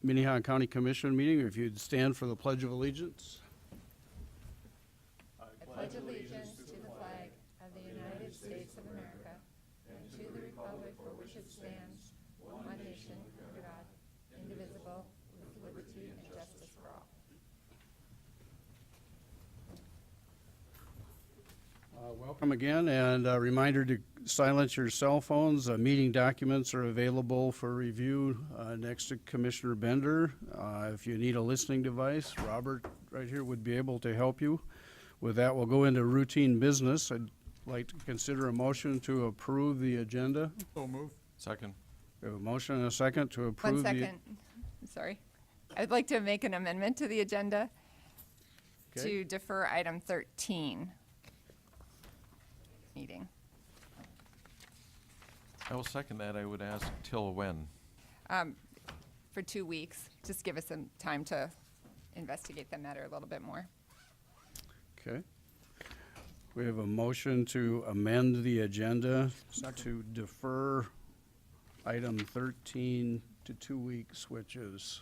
Minnehaha County Commission meeting. If you'd stand for the Pledge of Allegiance. I pledge allegiance to the flag of the United States of America and to the republic for which it stands, one nation, under God, indivisible, with liberty and justice for all. Welcome again, and a reminder to silence your cell phones. Meeting documents are available for review next to Commissioner Bender. If you need a listening device, Robert right here would be able to help you. With that, we'll go into routine business. I'd like to consider a motion to approve the agenda. So move. Second. We have a motion and a second to approve. 1 second. Sorry. I'd like to make an amendment to the agenda to defer item 13 meeting. I will second that. I would ask till when? For 2 weeks. Just give us some time to investigate the matter a little bit more. Okay. We have a motion to amend the agenda to defer item 13 to 2 weeks, which is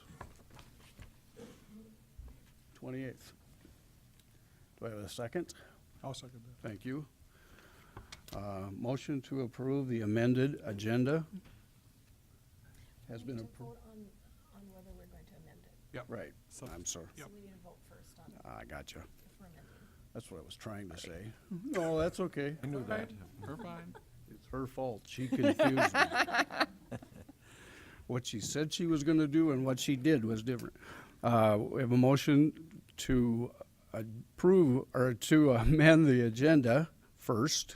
28th. Do I have a second? I'll second that. Thank you. Motion to approve the amended agenda has been approved. Vote on whether we're going to amend it. Yep. Right, So- I'm sorry. Yep. So we need to vote first on I gotcha. if we're amending. That's what I was trying to say. No, that's okay. I knew that. We're fine. It's her fault. She confused me. What she said she was gonna do and what she did was different. We have a motion to approve, or to amend the agenda first,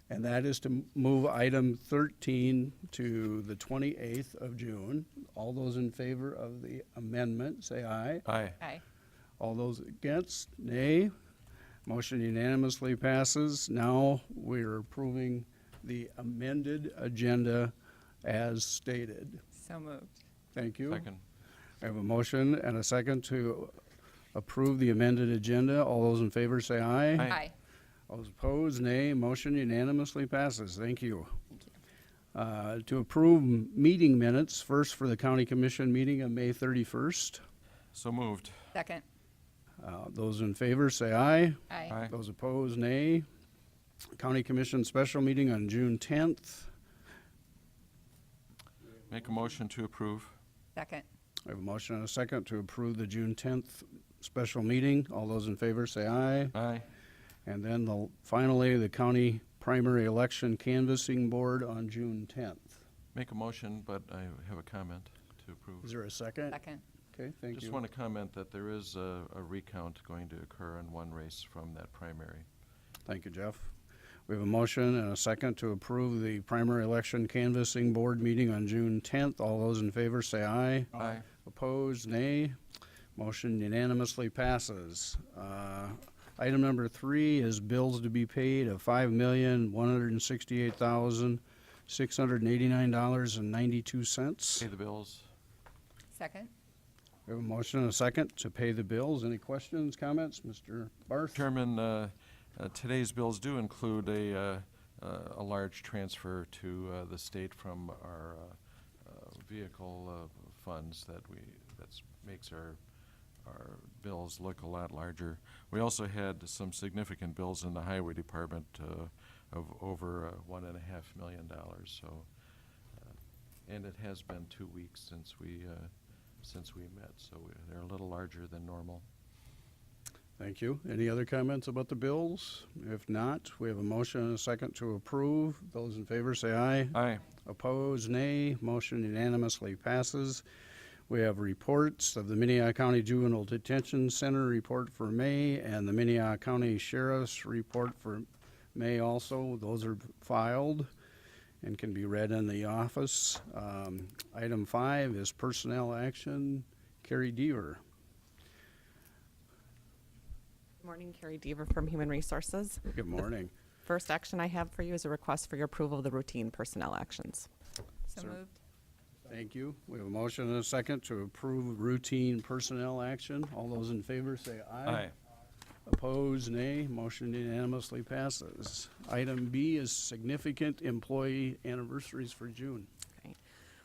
and that is to move item 13 to the 28th of June. All those in favor of the amendment, say aye. Aye. Aye. All those against, nay. Motion unanimously passes. Now we're approving the amended agenda as stated. So moved. Thank you. Second. I have a motion and a second to approve the amended agenda. All those in favor say aye. Aye. Aye. All those opposed, nay. Motion unanimously passes. Thank you. To approve meeting minutes, first for the County Commission meeting of May 31st. So moved. Second. Those in favor say aye. Aye. Aye. Those opposed, nay. County Commission special meeting on June 10th. Make a motion to approve. Second. I have a motion and a second to approve the June 10th special meeting. All those in favor say aye. Aye. And then finally, the county primary election canvassing board on June 10th. Make a motion, but I have a comment to approve. Is there a second? Second. Okay, thank you. Just want to comment that there is a recount going to occur in one race from that primary. Thank you, Jeff. We have a motion and a second to approve the primary election canvassing board meeting on June 10th. All those in favor say aye. Aye. Opposed, nay. Motion unanimously passes. Item number 3 is bills to be paid of $5,168,689.92. Pay the bills. Second. We have a motion and a second to pay the bills. Any questions, comments? Mr. Barth? Chairman, today's bills do include a large transfer to the state from our vehicle funds that makes our bills look a lot larger. We also had some significant bills in the highway department of over $1.5 million. So, and it has been 2 weeks since we met, so they're a little larger than normal. Thank you. Any other comments about the bills? If not, we have a motion and a second to approve. Those in favor say aye. Aye. Opposed, nay. Motion unanimously passes. We have reports of the Minnehaha County Juvenile Detention Center report for May and the Minnehaha County Sheriff's report for May also. Those are filed and can be read in the office. Item 5 is personnel action. Carrie Deaver. Good morning, Carrie Deaver from Human Resources. Good morning. First action I have for you is a request for your approval of the routine personnel actions. So Sir. moved. Thank you. We have a motion and a second to approve routine personnel action. All those in favor say aye. Aye. Opposed, nay. Motion unanimously passes. Item B is significant employee anniversaries for June. Okay.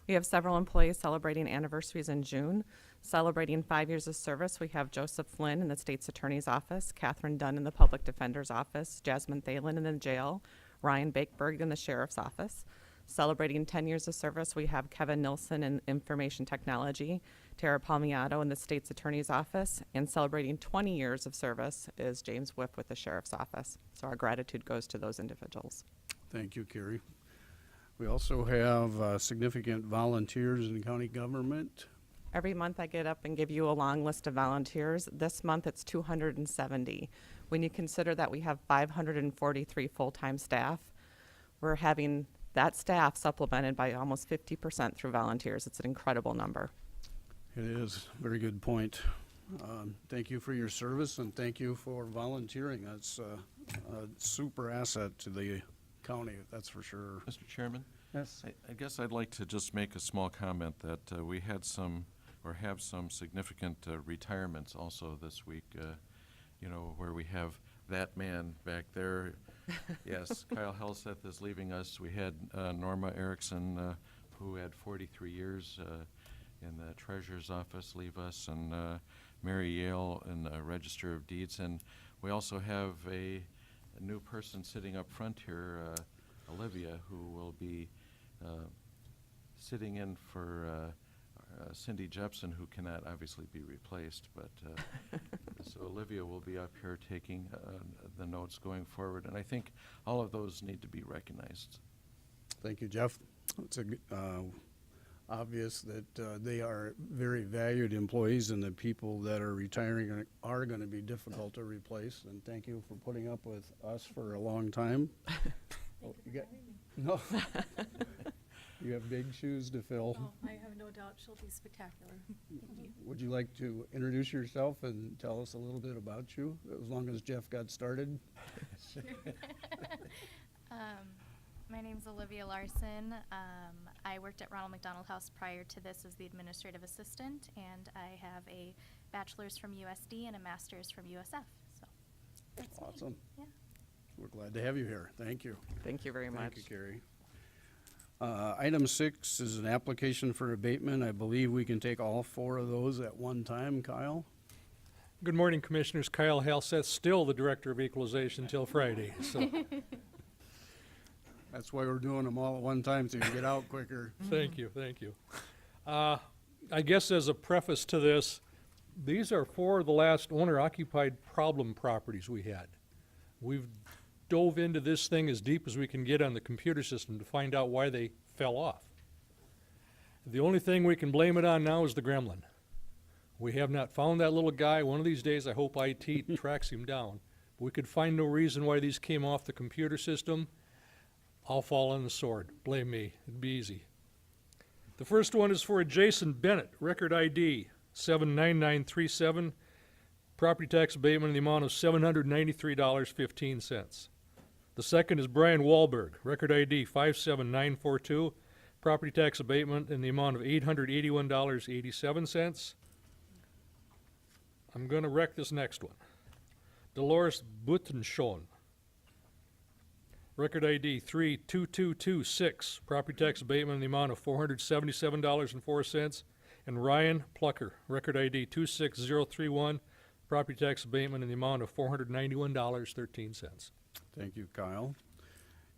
We have several employees celebrating anniversaries in June. Celebrating 5 years of service, we have Joseph Flynn in the State's Attorney's Office, Catherine Dunn in the Public Defender's Office, Jasmine Thalen in the jail, Ryan Bakeberg in the Sheriff's Office. Celebrating 10 years of service, we have Kevin Nilsson in Information Technology, Tara Palmiato in the State's Attorney's Office, and celebrating 20 years of service is James Whiff with the Sheriff's Office. So our gratitude goes to those individuals. Thank you, Carrie. We also have significant volunteers in county government. Every month I get up and give you a long list of volunteers. This month it's 270. When you consider that we have 543 full-time staff, we're having that staff supplemented by almost 50% through volunteers. It's an incredible number. It is, very good point. Thank you for your service and thank you for volunteering. That's a super asset to the county, that's for sure. Mr. Chairman? Yes. I guess I'd like to just make a small comment that we had some, or have some significant retirements also this week, you know, where we have that man back there. Yes, Kyle Helseth is leaving us. We had Norma Erickson, who had 43 years in the Treasurer's Office, leave us, and Mary Yale in the Register of Deeds. And we also have a new person sitting up front here, Olivia, who will be sitting in for Cindy Jepson, who cannot obviously be replaced, but so Olivia will be up here taking the notes going forward, and I think all of those need to be recognized. Thank you, Jeff. It's obvious that they are very valued employees, and the people that are retiring are going to be difficult to replace. And thank you for putting up with us for a long time. Oh, you got, no, you have big shoes to fill. Oh, I have no doubt she'll be spectacular. Thank you. Would you like to introduce yourself and tell us a little bit about you, as long as Jeff got started? My name's Olivia Larson. I worked at Ronald McDonald House prior to this as the administrative assistant, and I have a bachelor's from USD and a master's from USF. So that's me. Awesome. Yeah. We're glad to have you here. Thank you. Thank you very much. Thank you, Carrie. Item 6 is an application for abatement. I believe we can take all 4 of those at one time. Kyle? Good morning, Commissioners. Kyle Halseth, still the Director of Equalization till Friday. So That's why we're doing them all at one time, so you can get out quicker. thank you, thank you. I guess as a preface to this, these are 4 of the last owner-occupied problem properties we had. We've dove into this thing as deep as we can get on the computer system to find out why they fell off. The only thing we can blame it on now is the gremlin. We have not found that little guy. One of these days I hope IT tracks him down. We could find no reason why these came off the computer system. I'll fall on the sword. Blame me. It'd be easy. The first one is for a Jason Bennett, record ID 79937, property tax abatement in the amount of $793.15. The second is Brian Wahlberg, record ID 57942, property tax abatement in the amount of $881.87. I'm going to wreck this next one. Dolores Butenschon, record ID 32226, property tax abatement in the amount of $477.04. And Ryan Plucker, record ID 26031, property tax abatement in the amount of $491.13. Thank you, Kyle.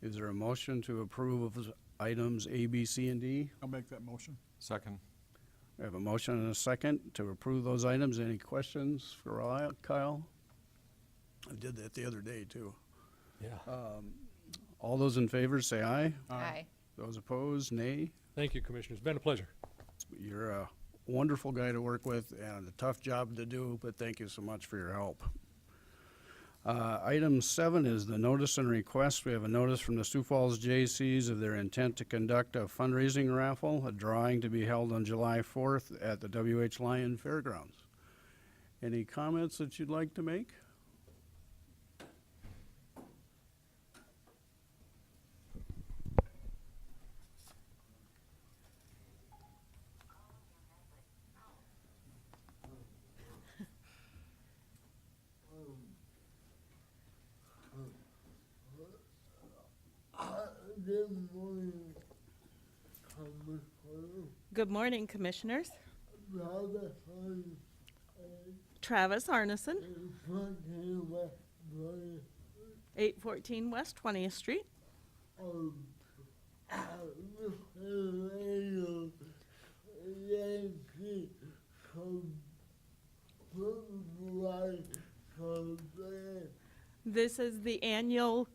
Is there a motion to approve of items A, B, C, and D? I'll make that motion. Second. We have a motion and a second to approve those items. Any questions for Kyle? I did that the other day, too. Yeah. All those in favor say aye. Aye. Those opposed, nay. Thank you, Commissioners. Been a pleasure. You're a wonderful guy to work with and a tough job to do, but thank you so much for your help. Item 7 is the notice and request. We have a notice from the Sioux Falls Jaycees of their intent to conduct a fundraising raffle, a drawing to be held on July 4th at the W.H. Lyon Fairgrounds. Any comments that you'd like to make? I didn't want to come Good morning, Commissioners. Travis Arneson, 814 West 20th Street. This is the annual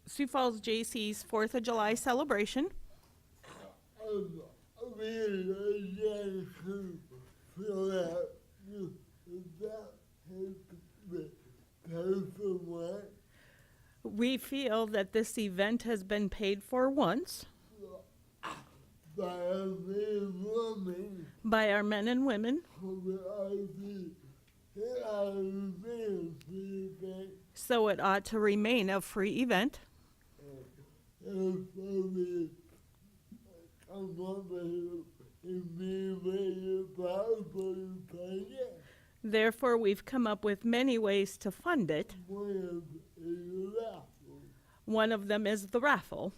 Sioux Falls JC's 4th of July celebration. We feel that this event has been paid for once by our men and women, so it ought to remain a free event. Therefore, we've come up with many ways to fund it. One of them is the raffle.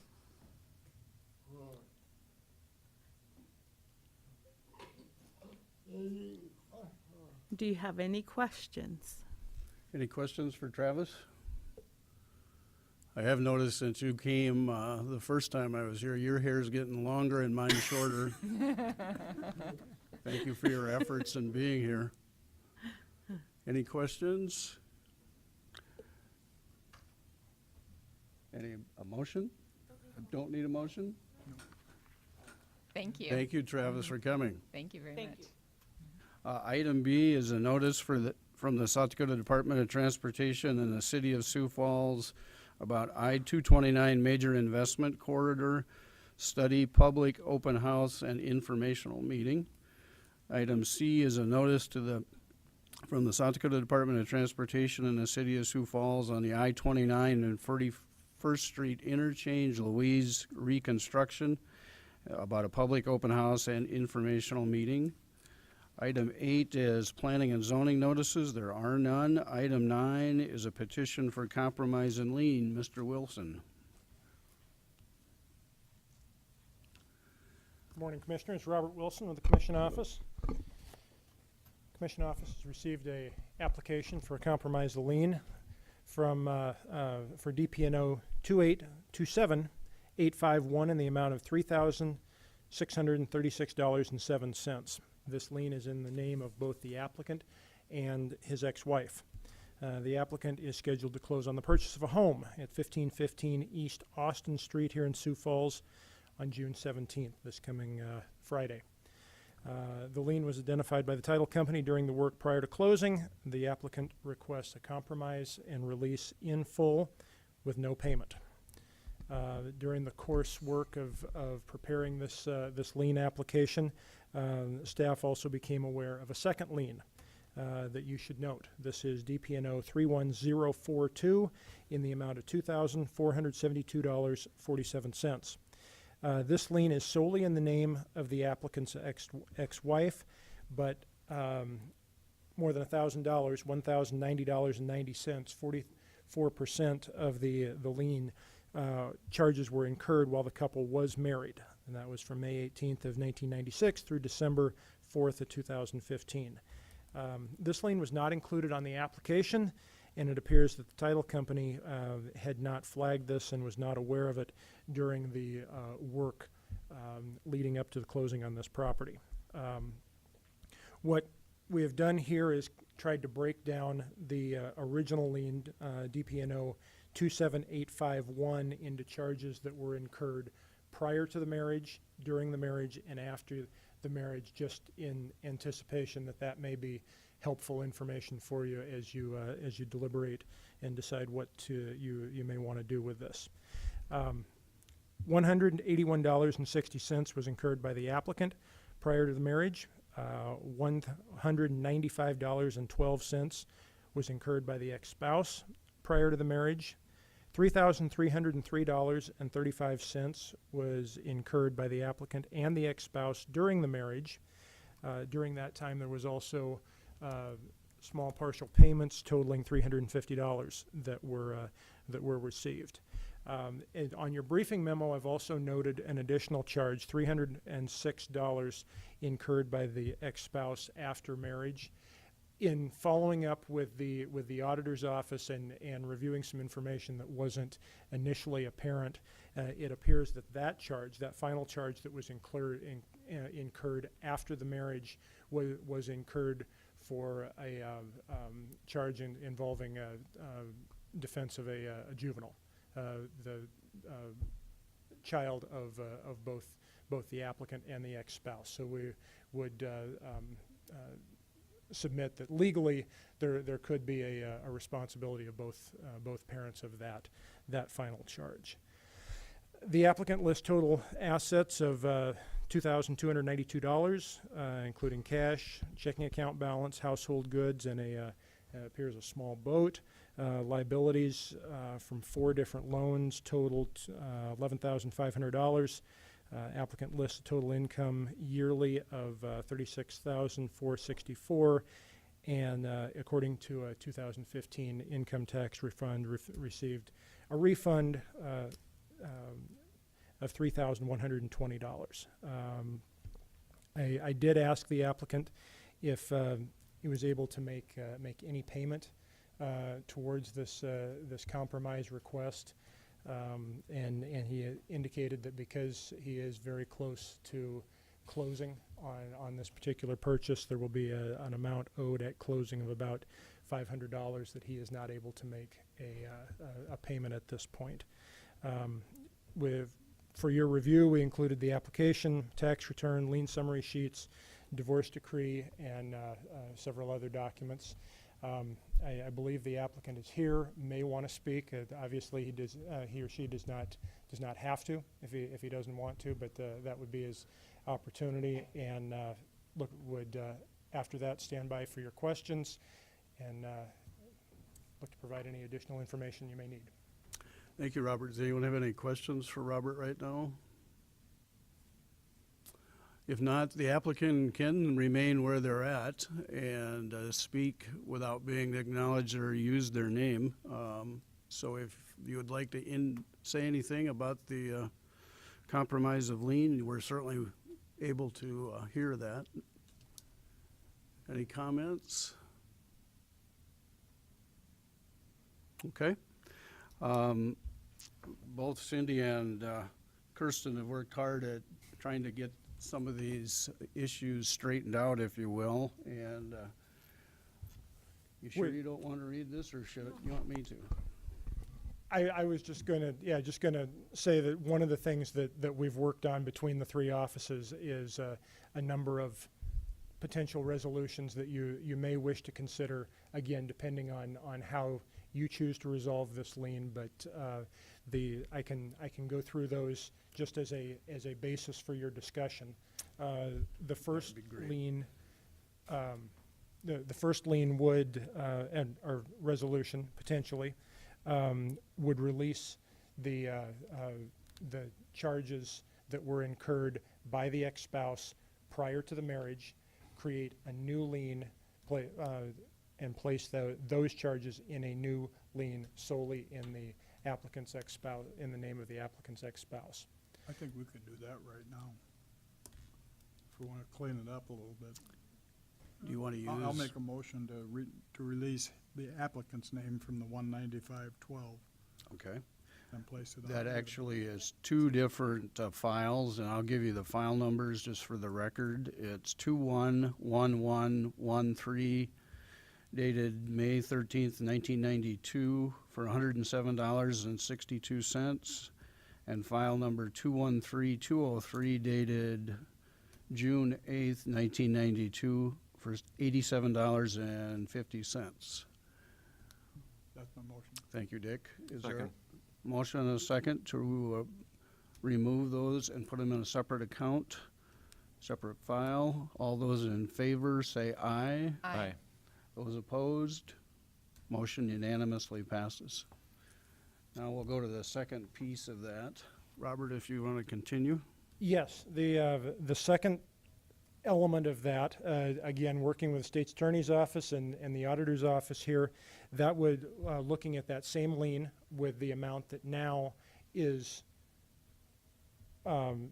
Do you have any questions? Any questions for Travis? I have noticed since you came the first time I was here, your hair's getting longer and mine shorter. Thank you for your efforts in being here. Any questions? A motion? Don't need a motion? Thank you. Thank you, Travis, for coming. Thank you very Thank much. you. Item B is a notice from the South Dakota Department of Transportation and the City of Sioux Falls about I-229 Major Investment Corridor Study, Public Open House, and Informational Meeting. Item C is a notice from the South Dakota Department of Transportation and the City of Sioux Falls on the I-29 and 41st Street Interchange Louise reconstruction about a public open house and informational meeting. Item 8 is planning and zoning notices. There are none. Item 9 is a petition for compromise and lien. Mr. Wilson. Good morning, Commissioners. Robert Wilson with the Commission Office. Commission Office has received a application for a compromise lien from for DPNO 2827851 in the amount of $3,636.07. This lien is in the name of both the applicant and his ex-wife. The applicant is scheduled to close on the purchase of a home at 1515 East Austin Street here in Sioux Falls on June 17th, this coming Friday. The lien was identified by the title company during the work prior to closing. The applicant requests a compromise and release in full with no payment. During the course work of preparing this lien application, staff also became aware of a second lien that you should note. This is DPNO 31042 in the amount of $2,472.47. This lien is solely in the name of the applicant's ex-wife, but more than $1,000, $1,090.90, 44% of the lien charges were incurred while the couple was married, and that was from May 18th of 1996 through December 4th of 2015. This lien was not included on the application, and it appears that the title company had not flagged this and was not aware of it during the work leading up to the closing on this property. What we have done here is tried to break down the original lien, DPNO 27851, into charges that were incurred prior to the marriage, during the marriage, and after the marriage, just in anticipation that that may be helpful information for you as you deliberate and decide what you may want to do with this. $181.60 was incurred by the applicant prior to the marriage. $195.12 was incurred by the ex-spouse prior to the marriage. $3,303.35 was incurred by the applicant and the ex-spouse during the marriage. During that time, there was also small partial payments totaling $350 that were received. And on your briefing memo, I've also noted an additional charge, $306 incurred by the ex-spouse after marriage. In following up with the auditor's office and reviewing some information that wasn't initially apparent, it appears that charge, that final charge that was incurred after the marriage, was incurred for a charge involving defense of a juvenile, the child of both the applicant and the ex-spouse. So we would submit that legally there could be a responsibility of both parents of that final charge. The applicant lists total assets of $2,292, including cash, checking account balance, household goods, and appears a small boat. Liabilities from 4 different loans totaled $11,500. Applicant lists total income yearly of $36,464, and according to a 2015 income tax refund, received a refund of $3,120. I did ask the applicant if he was able to make any payment towards this compromise request. And he indicated that because he is very close to closing on this particular purchase, there will be an amount owed at closing of about $500 that he is not able to make a payment at this point. For your review, we included the application, tax return, lien summary sheets, divorce decree, and several other documents. I believe the applicant is here, may want to speak. Obviously, he or she does not have to if he doesn't want to, but that would be his opportunity. And would after that stand by for your questions and look to provide any additional information you may need. Thank you, Robert. Does anyone have any questions for Robert right now? If not, the applicant can remain where they're at and speak without being acknowledged or use their name. So if you would like to say anything about the compromise of lien, we're certainly able to hear that. Any comments? Okay. Both Cindy and Kirsten have worked hard at trying to get some of these issues straightened out, if you will. And you sure you don't want to read this, or should you want me to? I was just gonna say that one of the things that we've worked on between the 3 offices is a number of potential resolutions that you may wish to consider, again, depending on how you choose to resolve this lien. But I can go through those just as a basis for your discussion. The first lien, the first lien would or resolution potentially would release the charges that were incurred by the ex-spouse prior to the marriage, create a new lien, and place those charges in a new lien solely in the applicant's ex-spouse, in the name of the applicant's ex-spouse. I think we could do that right now, if we want to clean it up a little bit. Do you want to use? I'll make a motion to release the applicant's name from the 19512 Okay. and place it on. That actually is 2 different files, and I'll give you the file numbers just for the record. It's 211113, dated May 13th, 1992, for $107.62, and file number 213203, dated June 8th, 1992, for $87.50. That's my motion. Thank you, Dick. Is there Second. a motion and a second to remove those and put them in a separate account, separate file? All those in favor say aye. Aye. Those opposed? Motion unanimously passes. Now we'll go to the second piece of that. Robert, if you want to continue. Yes, the second element of that, again, working with the state's attorney's office and the auditor's office here, that would, looking at that same lien with the amount that now is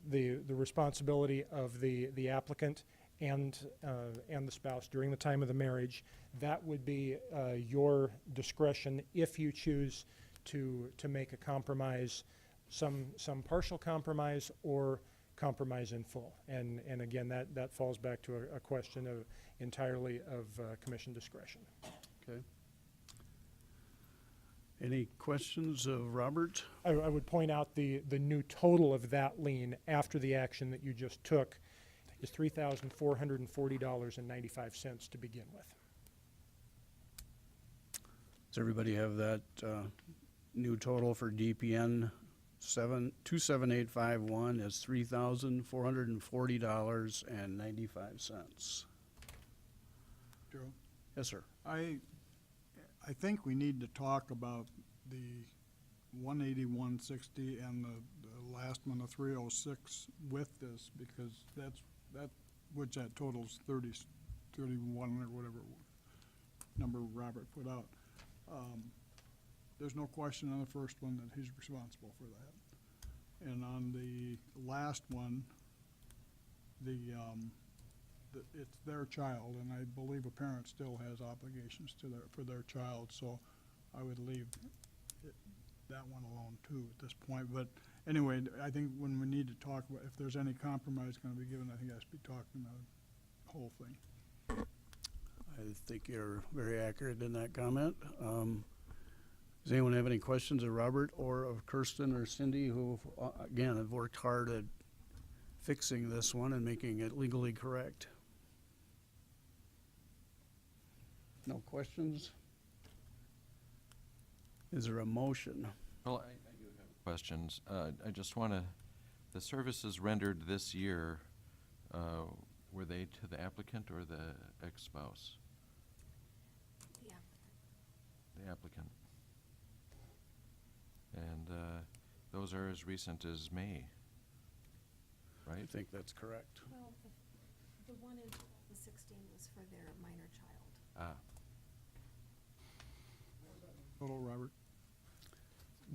the responsibility of the applicant and the spouse during the time of the marriage. That would be your discretion if you choose to make a compromise, some partial compromise or compromise in full. And again, that falls back to a question of entirely of commission discretion. Okay. Any questions of Robert? I would point out the new total of that lien after the action that you just took is $3,440.95 to begin with. Does everybody have that new total for DPN 27851 is $3,440.95. Joe, Yes, sir. I think we need to talk about the 18160 and the last one, the 306 with this, because which that totals 31 or whatever number Robert put out. There's no question on the first one that he's responsible for that. And on the last one, it's their child, and I believe a parent still has obligations for their child, so I would leave that one alone too at this point. But anyway, I think when we need to talk about, if there's any compromise gonna be given, I think I should be talking about the whole thing. I think you're very accurate in that comment. Does anyone have any questions of Robert or of Kirsten or Cindy, who, again, have worked hard at fixing this one and making it legally correct? No questions? Is there a motion? Well, I do have questions. I just want to, the services rendered this year, were they to the applicant or the ex-spouse? The applicant. The applicant. And those are as recent as May, I right? think that's correct. Well, the one in the 16 was for their minor child. Ah, Total, Robert?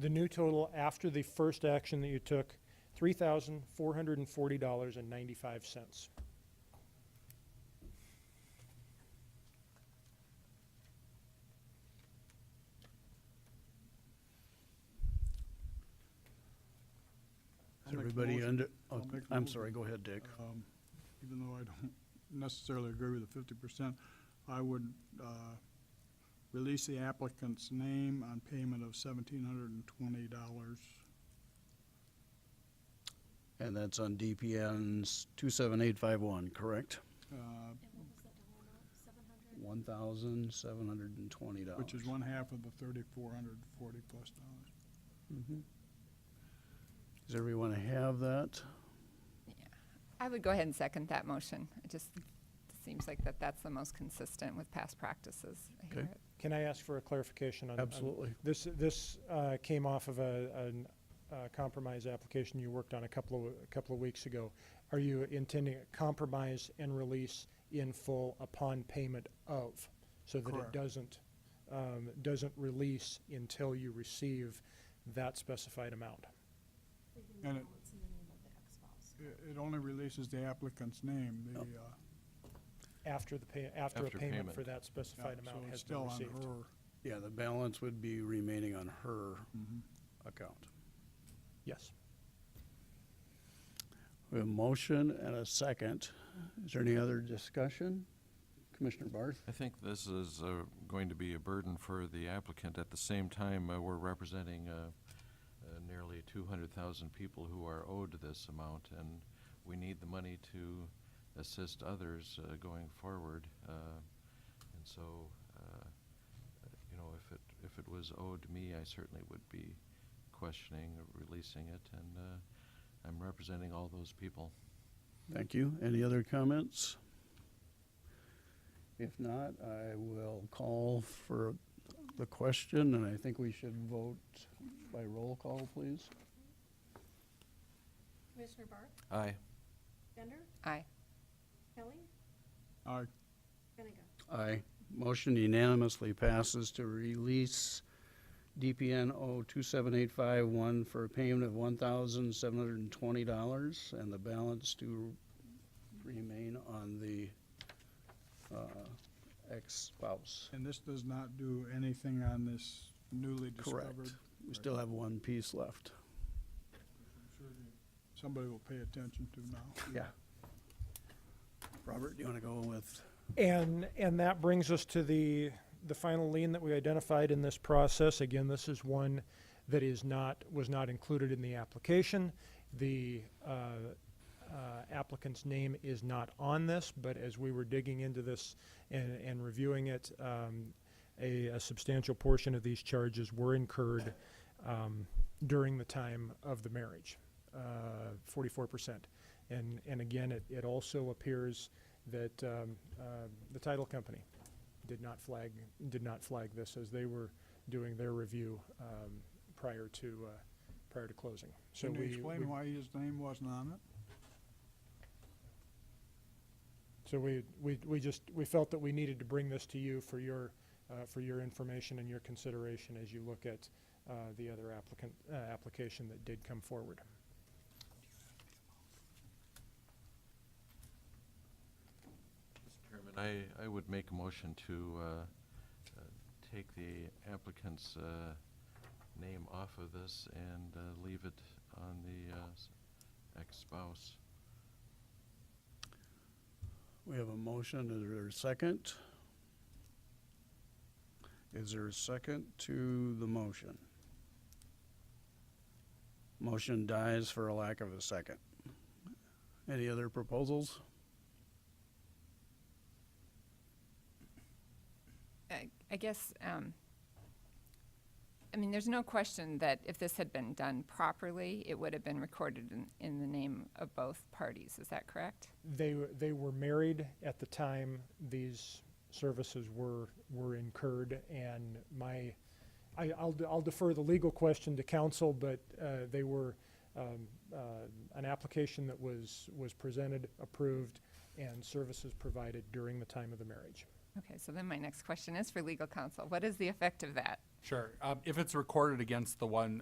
The new total after the first action that you took, $3,440.95. Is everybody under, I'll oh, make a I'm motion. sorry, go ahead, Dick. Even though I don't necessarily agree with the 50%, I would release the applicant's name on payment of $1,720. And that's on DPN's 27851, correct? uh, And what was the dollar amount? 700? $1,720. which is one half of the $3,440 plus dollars. Does everyone have that? I would go ahead and second that motion. It just seems like that's the most consistent with past practices. I hear Okay. it. Can I ask for a clarification on? Absolutely. This came off of a compromise application you worked on a couple of weeks ago. Are you intending a compromise and release in full upon payment of, so that Correct. it doesn't release until you receive that specified amount? Even And though it's in the name of the ex-spouse. It only releases the applicant's name, Oh. After a After payment payment. for that specified so amount it's has still been on received? her. Yeah, the balance would be remaining on her Mhm. account. Yes. We have a motion and a second. Is there any other discussion? Commissioner Barth? I think this is going to be a burden for the applicant. At the same time, we're representing nearly 200,000 people who are owed this amount, and we need the money to assist others going forward. And so, you know, if it was owed me, I certainly would be questioning releasing it, and I'm representing all those people. Thank you. Any other comments? If not, I will call for the question, and I think we should vote by roll call, please. Commissioner Barth? Aye. Bender? Aye. Kelly? Aye. Benega? Aye. Motion unanimously passes to release DPN 02785-1 for a payment of $1,720, and the balance to remain on the ex-spouse. And this does not do anything on this newly discovered? Correct. We still have one piece left. Somebody will pay attention to now. Yeah. Robert, do you want to go with? And that brings us to the final lien that we identified in this process. Again, this is one that was not included in the application. The applicant's name is not on this, but as we were digging into this and reviewing it, a substantial portion of these charges were incurred during the time of the marriage, 44%. And again, it also appears that the title company did not flag this as they were doing their review prior to closing. So Can you explain why his name wasn't on it? So we felt that we needed to bring this to you for your information and your consideration as you look at the other application that did come forward. Mr. Chairman, I would make a motion to take the applicant's name off of this and leave it on the ex-spouse. We have a motion. Is there a second? Is there a second to the motion? Motion dies for a lack of a second. Any other proposals? I guess, I mean, there's no question that if this had been done properly, it would have been recorded in the name of both parties. Is that correct? They were married at the time these services were incurred, and I'll defer the legal question to counsel, but they were an application that was presented, approved, and services provided during the time of the marriage. Okay, so then my next question is for legal counsel. What is the effect of that? Sure. If it's recorded against the one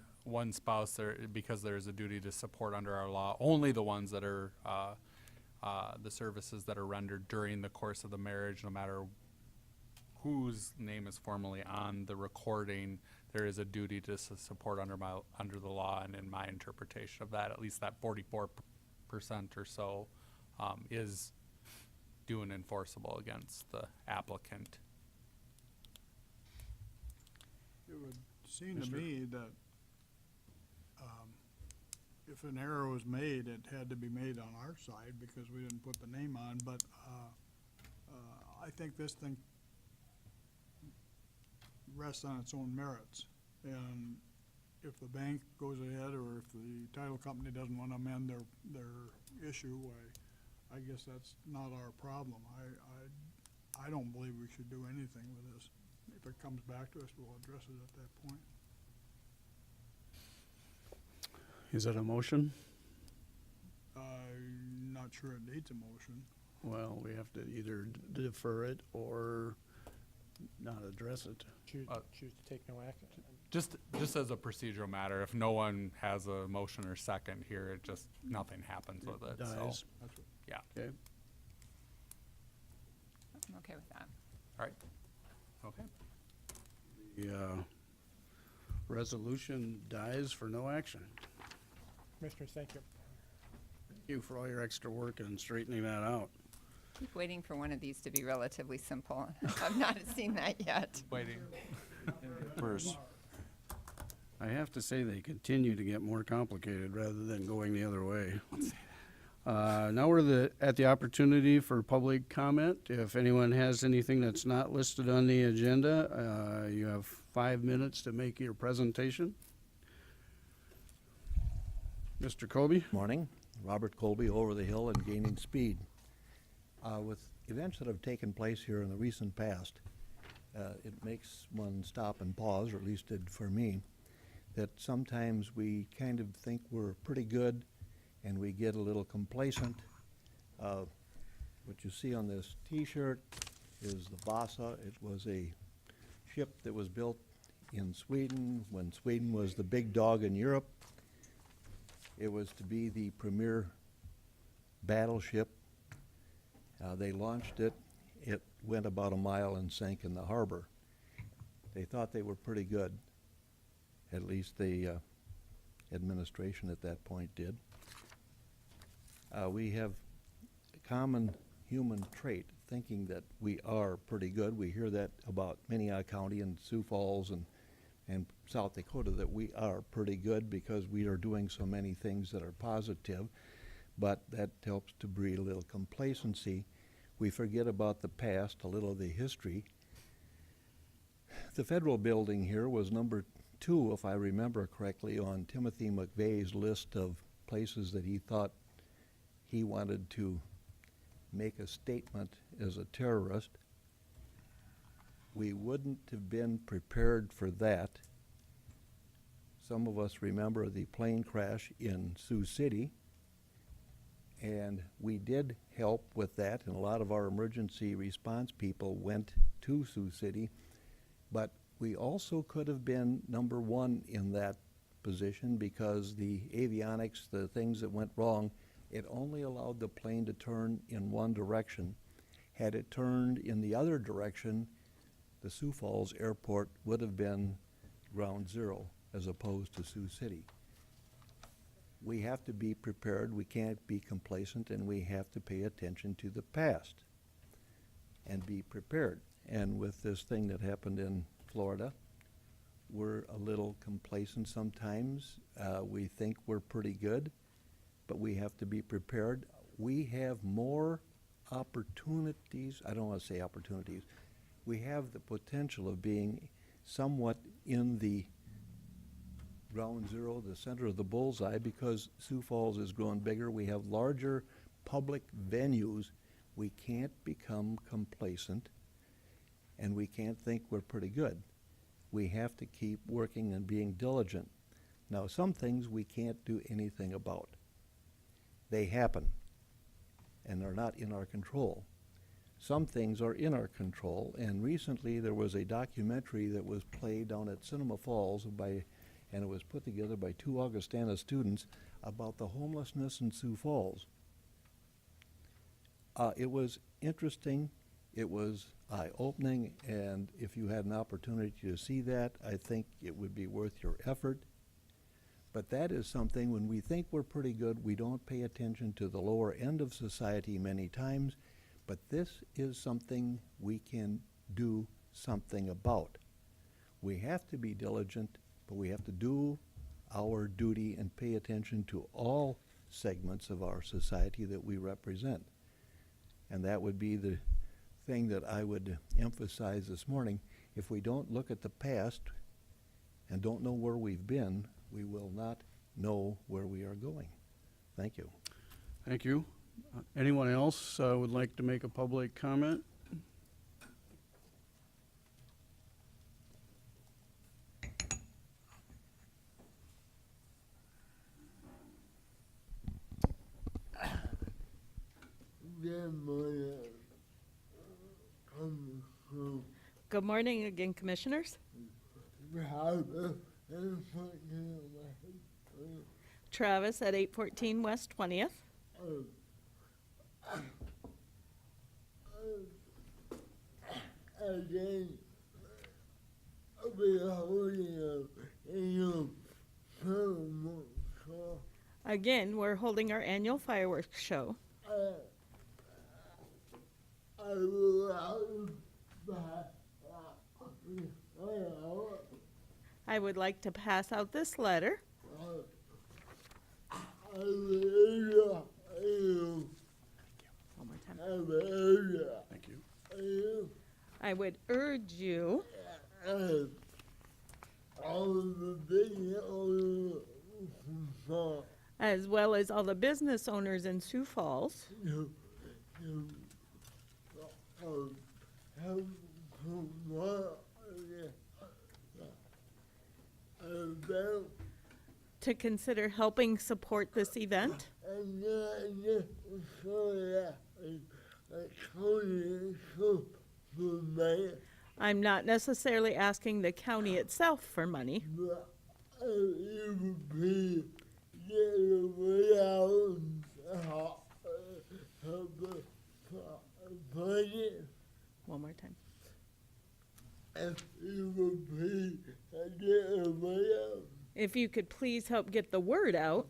spouse, because there is a duty to support under our law, only the ones that are the services that are rendered during the course of the marriage, no matter whose name is formally on the recording, there is a duty to support under the law, and in my interpretation of that, at least that 44% or so is due and enforceable against the applicant. It would seem to me that if an error was made, it had to be made on our side because we didn't put the name on, but I think this thing rests on its own merits. And if the bank goes ahead or if the title company doesn't want to amend their issue, I guess that's not our problem. I don't believe we should do anything with this. If it comes back to us, we'll address it at that point. Is that a motion? I'm not sure it needs a motion. Well, we have to either defer it or not address it. Choose to take no action. Just as a procedural matter, if no one has a motion or second here, nothing happens with it. Dies. So, yeah. Okay. I'm okay with that. All right. Okay. The resolution dies for no action. Commissioners, thank you. Thank you for all your extra work in straightening that out. Keep waiting for one of these to be relatively simple. I've not seen that yet. Waiting. First. I have to say they continue to get more complicated rather than going the other way. Now we're at the opportunity for public comment. If anyone has anything that's not listed on the agenda, you have 5 minutes to make your presentation. Mr. Colby? Morning. Robert Colby, Over the Hill and Gaining Speed. With events that have taken place here in the recent past, it makes one stop and pause, or at least did for me, that sometimes we kind of think we're pretty good and we get a little complacent. What you see on this T-shirt is the Bassa. It was a ship that was built in Sweden, when Sweden was the big dog in Europe. It was to be the premier battleship. They launched it. It went about a mile and sank in the harbor. They thought they were pretty good. At least the administration at that point did. We have a common human trait, thinking that we are pretty good. We hear that about Minnehaha County and Sioux Falls and South Dakota, that we are pretty good because we are doing so many things that are positive, but that helps to breed a little complacency. We forget about the past, a little of the history. The federal building here was number 2, if I remember correctly, on Timothy McVeigh's list of places that he thought he wanted to make a statement as a terrorist. We wouldn't have been prepared for that. Some of us remember the plane crash in Sioux City, and we did help with that, and a lot of our emergency response people went to Sioux City, but we also could have been number 1 in that position because the avionics, the things that went wrong, it only allowed the plane to turn in one direction. Had it turned in the other direction, the Sioux Falls airport would have been ground zero as opposed to Sioux City. We have to be prepared, we can't be complacent, and we have to pay attention to the past and be prepared. And with this thing that happened in Florida, we're a little complacent sometimes. We think we're pretty good, but we have to be prepared. We have more opportunities, I don't want to say opportunities, we have the potential of being somewhat in the ground zero, the center of the bullseye, because Sioux Falls is growing bigger. We have larger public venues. We can't become complacent, and we can't think we're pretty good. We have to keep working and being diligent. Now, some things we can't do anything about. They happen, and they're not in our control. Some things are in our control, and recently there was a documentary that was played down at Cinema Falls and it was put together by 2 Augustana students about the homelessness in Sioux Falls. It was interesting, it was eye-opening, and if you had an opportunity to see that, I think it would be worth your effort. But that is something, when we think we're pretty good, we don't pay attention to the lower end of society many times, but this is something we can do something about. We have to be diligent, but we have to do our duty and pay attention to all segments of our society that we represent. And that would be the thing that I would emphasize this morning. If we don't look at the past and don't know where we've been, we will not know where we are going. Thank you. Thank you. Anyone else would like to make a public comment? Good morning again, Commissioners. Travis at 814 West 20th. Again, we're holding our annual fireworks show. I would like to pass out this letter. One more time. Thank you. I would urge you as well as all the business owners in Sioux Falls to consider helping support this event. I'm not necessarily asking the county itself for money. One more time. If you could please help get the word out.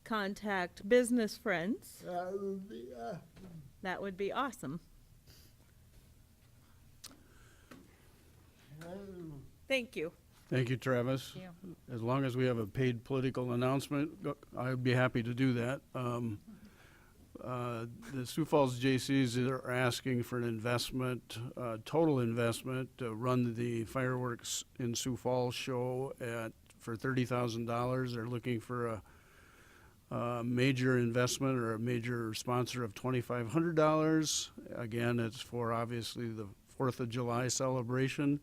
Contact business friends. That would be awesome. Thank you. Thank you, Travis. Thank As long as we have a paid political announcement, I'd be happy to do that. The Sioux Falls Jaycees are asking for an investment, total investment, to run the fireworks in Sioux Falls show for $30,000. They're looking for a major investment or a major sponsor of $2,500. Again, it's for obviously the 4th of July celebration.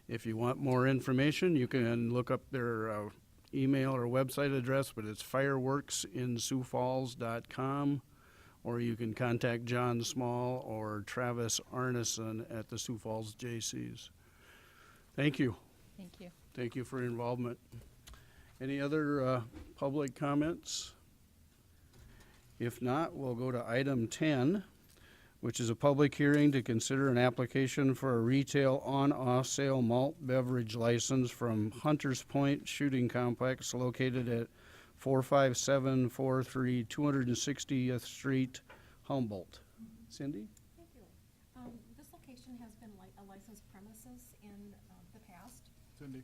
If you want more information, you can look up their email or website address, but it's fireworksinsouxfalls.com, or you can contact John Small or Travis Arneson at the Sioux Falls Jaycees. Thank you. Thank you. Thank you for your involvement. Any other public comments? If not, we'll go to item 10, which is a public hearing to consider an application for a retail on-off sale malt beverage license from Hunters Point Shooting Complex located at 45743 260th Street, Humboldt. Cindy? Thank you. This location has been a licensed premises in the past. Cindy,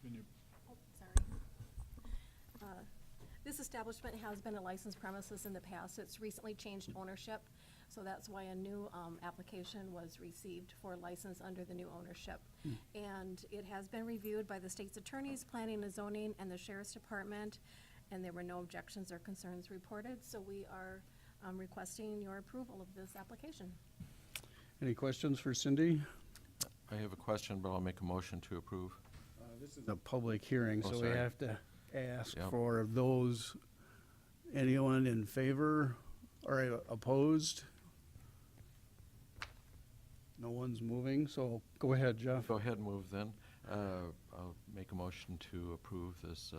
can you, Oh, sorry. This establishment has been a licensed premises in the past. It's recently changed ownership, so that's why a new application was received for a license under the new ownership. And it has been reviewed by the state's attorneys, planning and zoning, and the sheriff's department, and there were no objections or concerns reported, so we are requesting your approval of this application. Any questions for Cindy? I have a question, but I'll make a motion to approve. This is a public hearing, Oh, so we sorry. have to ask Yep. for those, anyone in favor or opposed? No one's moving, so go ahead, Jeff. Go ahead and move then. I'll make a motion to approve this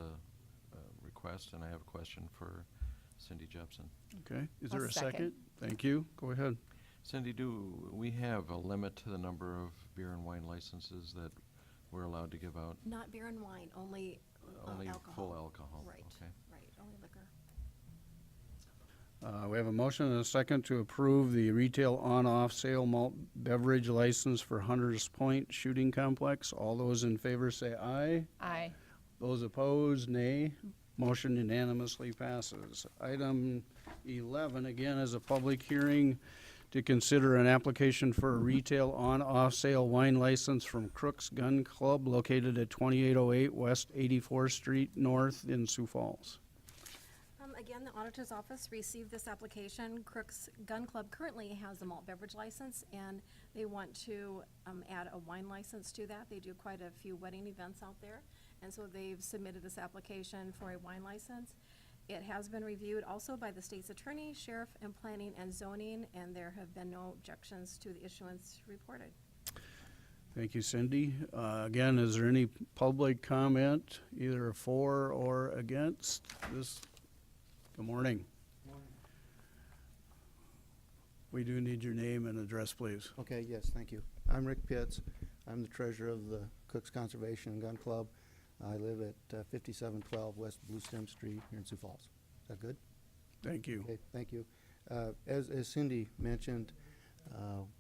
request, and I have a question for Cindy Jepson. Okay, is I'll there a second. second? Thank you, go ahead. Cindy, do we have a limit to the number of beer and wine licenses that we're allowed to give out? Not beer and wine, only Only alcohol. full alcohol? Right, Okay. right, only liquor. We have a motion and a second to approve the retail on-off sale malt beverage license for Hunters Point Shooting Complex. All those in favor say aye. Aye. Those opposed, nay. Motion unanimously passes. Item 11, again, is a public hearing to consider an application for a retail on-off sale wine license from Crook's Gun Club located at 2808 West 84th Street North in Sioux Falls. Again, the auditor's office received this application. Crook's Gun Club currently has a malt beverage license, and they want to add a wine license to that. They do quite a few wedding events out there, and so they've submitted this application for a wine license. It has been reviewed also by the state's attorney, sheriff, and planning and zoning, and there have been no objections to the issuance reported. Thank you, Cindy. Again, is there any public comment, either for or against this? Good morning. We do need your name and address, please. Okay, yes, thank you. I'm Rick Pitts. I'm the treasurer of the Cooks Conservation and Gun Club. I live at 5712 West Blue Stem Street here in Sioux Falls. Is that good? Thank you. Okay, thank you. As Cindy mentioned,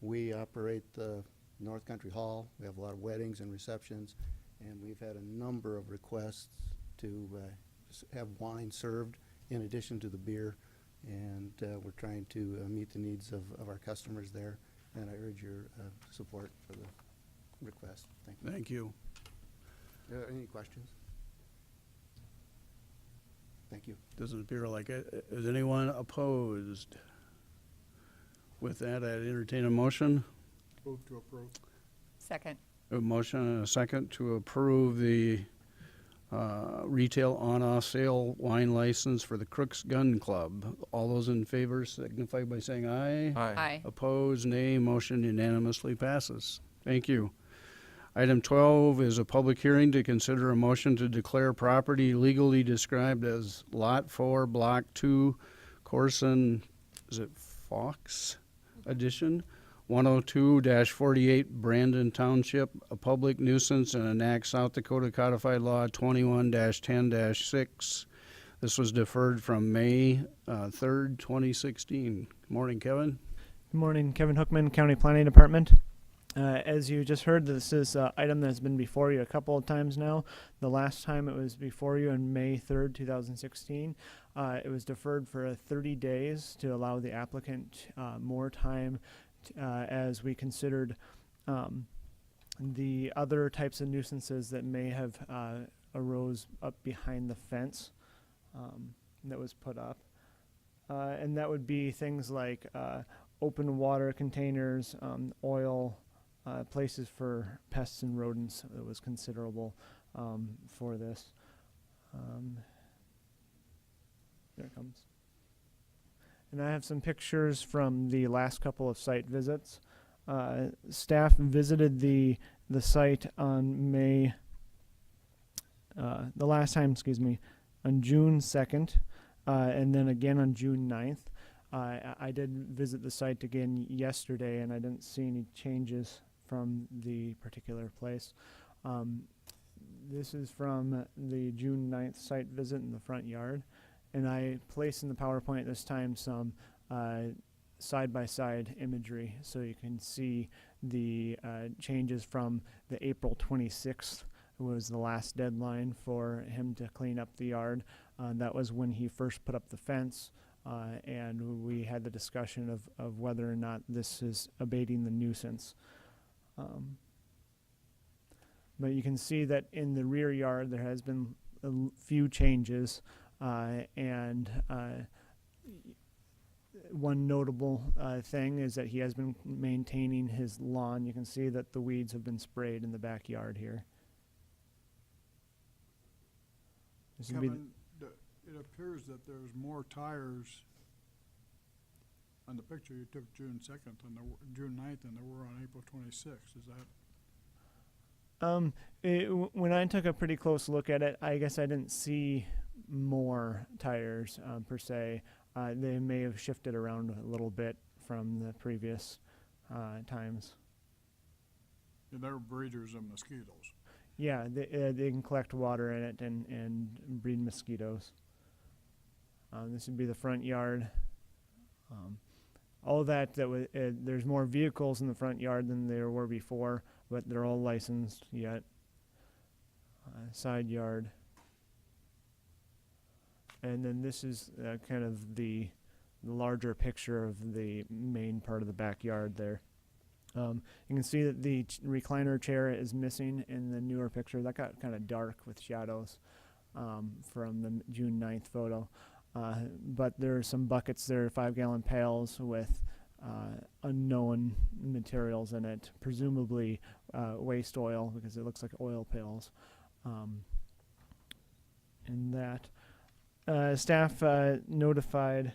we operate the North Country Hall. We have a lot of weddings and receptions, and we've had a number of requests to have wine served in addition to the beer, and we're trying to meet the needs of our customers there, and I urge your support for the request. Thank you. Thank you. Any questions? Thank you. Doesn't appear like it. Is anyone opposed? With that, I'd entertain a motion. move to approve? Second. A motion and a second to approve the retail on-off sale wine license for the Crooks Gun Club. All those in favor signify by saying aye. Aye. Opposed, nay. Motion unanimously passes. Thank you. Item 12 is a public hearing to consider a motion to declare property legally described as Lot 4, Block 2, Corson, is it Fox Edition? 102-48 Brandon Township, a public nuisance, and enact South Dakota Codified Law 21-10-6. This was deferred from May 3rd, 2016. Good morning, Kevin. Good morning, Kevin Hookman, County Planning Department. As you just heard, this is an item that's been before you a couple of times now. The last time it was before you on May 3rd, 2016. It was deferred for 30 days to allow the applicant more time as we considered the other types of nuisances that may have arose up behind the fence that was put up. And that would be things like open water containers, oil, places for pests and rodents. That was considerable for this. There it comes. And I have some pictures from the last couple of site visits. Staff visited the site on the last time, on June 2nd, and then again on June 9th. I did visit the site again yesterday, and I didn't see any changes from the particular place. This is from the June 9th site visit in the front yard. And I placed in the PowerPoint this time some side-by-side imagery so you can see the changes from the April 26th was the last deadline for him to clean up the yard. That was when he first put up the fence, and we had the discussion of whether or not this is abating the nuisance. But you can see that in the rear yard there has been a few changes. And one notable thing is that he has been maintaining his lawn. You can see that the weeds have been sprayed in the backyard here. This would be Kevin, it appears that there's more tires on the picture you took June 2nd and June 9th than there were on April 26th. Is that? When I took a pretty close look at it, I guess I didn't see more tires per se. They may have shifted around a little bit from the previous times. Yeah, they're breeders of mosquitoes. Yeah, they can collect water in it and breed mosquitoes. This would be the front yard. All that there's more vehicles in the front yard than there were before, but they're all licensed yet. Side yard. And then this is kind of the larger picture of the main part of the backyard there. You can see that the recliner chair is missing in the newer picture. That got kind of dark with shadows from the June 9th photo. But there are some buckets there, 5-gallon pails with unknown materials in it, presumably waste oil because it looks like oil pails. And that. Staff notified,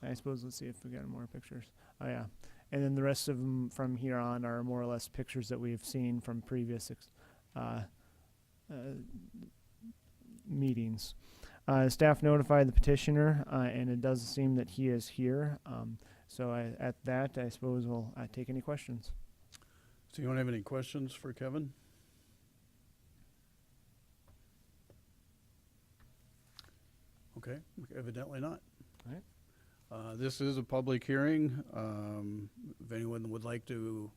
I suppose, let's see if we got more pictures. Oh yeah. And then the rest of them from here on are more or less pictures that we've seen from previous meetings. Staff notified the petitioner, and it does seem that he is here. So at that, I suppose we'll take any questions. So you don't have any questions for Kevin? Okay, evidently not. All right. This is a public hearing. If anyone would like to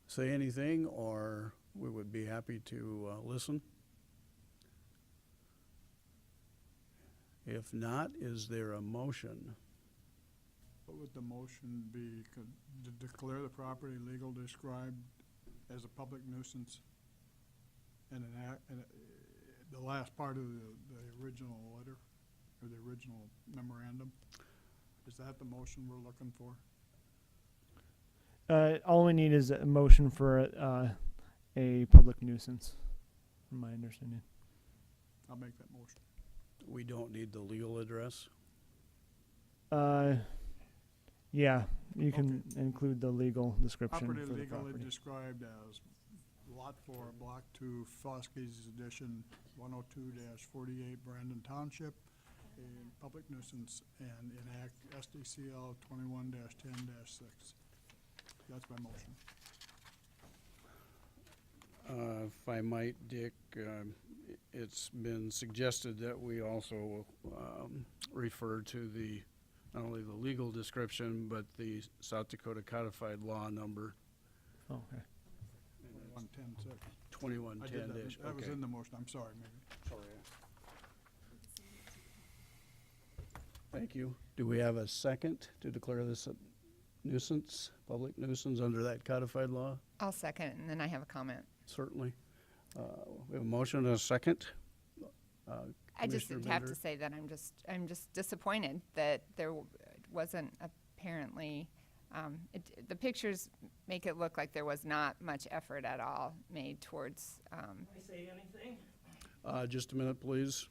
say anything, or we would be happy to listen. If not, is there a motion? What would the motion be? To declare the property legal described as a public nuisance and the last part of the original letter or the original memorandum? Is that the motion we're looking for? All we need is a motion for a public nuisance, from my understanding. I'll make that motion. We don't need the legal address. Yeah, you can include the legal description Property for the legally property. described as Lot 4, Block 2, Foskey's Edition, 102-48 Brandon Township, a public nuisance, and enact SDCL 21-10-6. That's my motion. If I might, Dick, it's been suggested that we also refer to the, not only the legal description, but the South Dakota codified law number Oh, okay. 21-10-6. 2110 I did dash. that was in the motion, I'm sorry, maybe. Sorry. Thank you. Do we have a second to declare this a nuisance, public nuisance under that codified law? I'll second, and then I have a comment. Certainly. We have a motion and a second. I just Commissioner have to Bender? say that I'm just disappointed that there wasn't apparently, the pictures make it look like there was not much effort at all made towards, Can I say anything? Just a minute, please.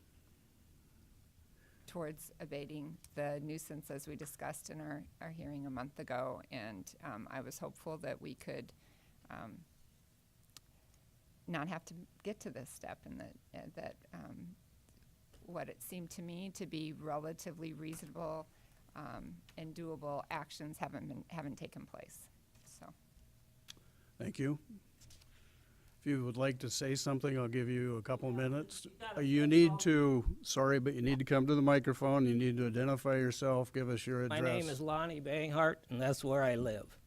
towards abating the nuisance as we discussed in our hearing a month ago. And I was hopeful that we could not have to get to this step, and that what it seemed to me to be relatively reasonable and doable actions haven't taken place. So Thank you. If you would like to say something, I'll give you a couple minutes. You need to, sorry, but you need to come to the microphone. You need to identify yourself, give us your address. My name is Lonnie Banghart, and that's where I live.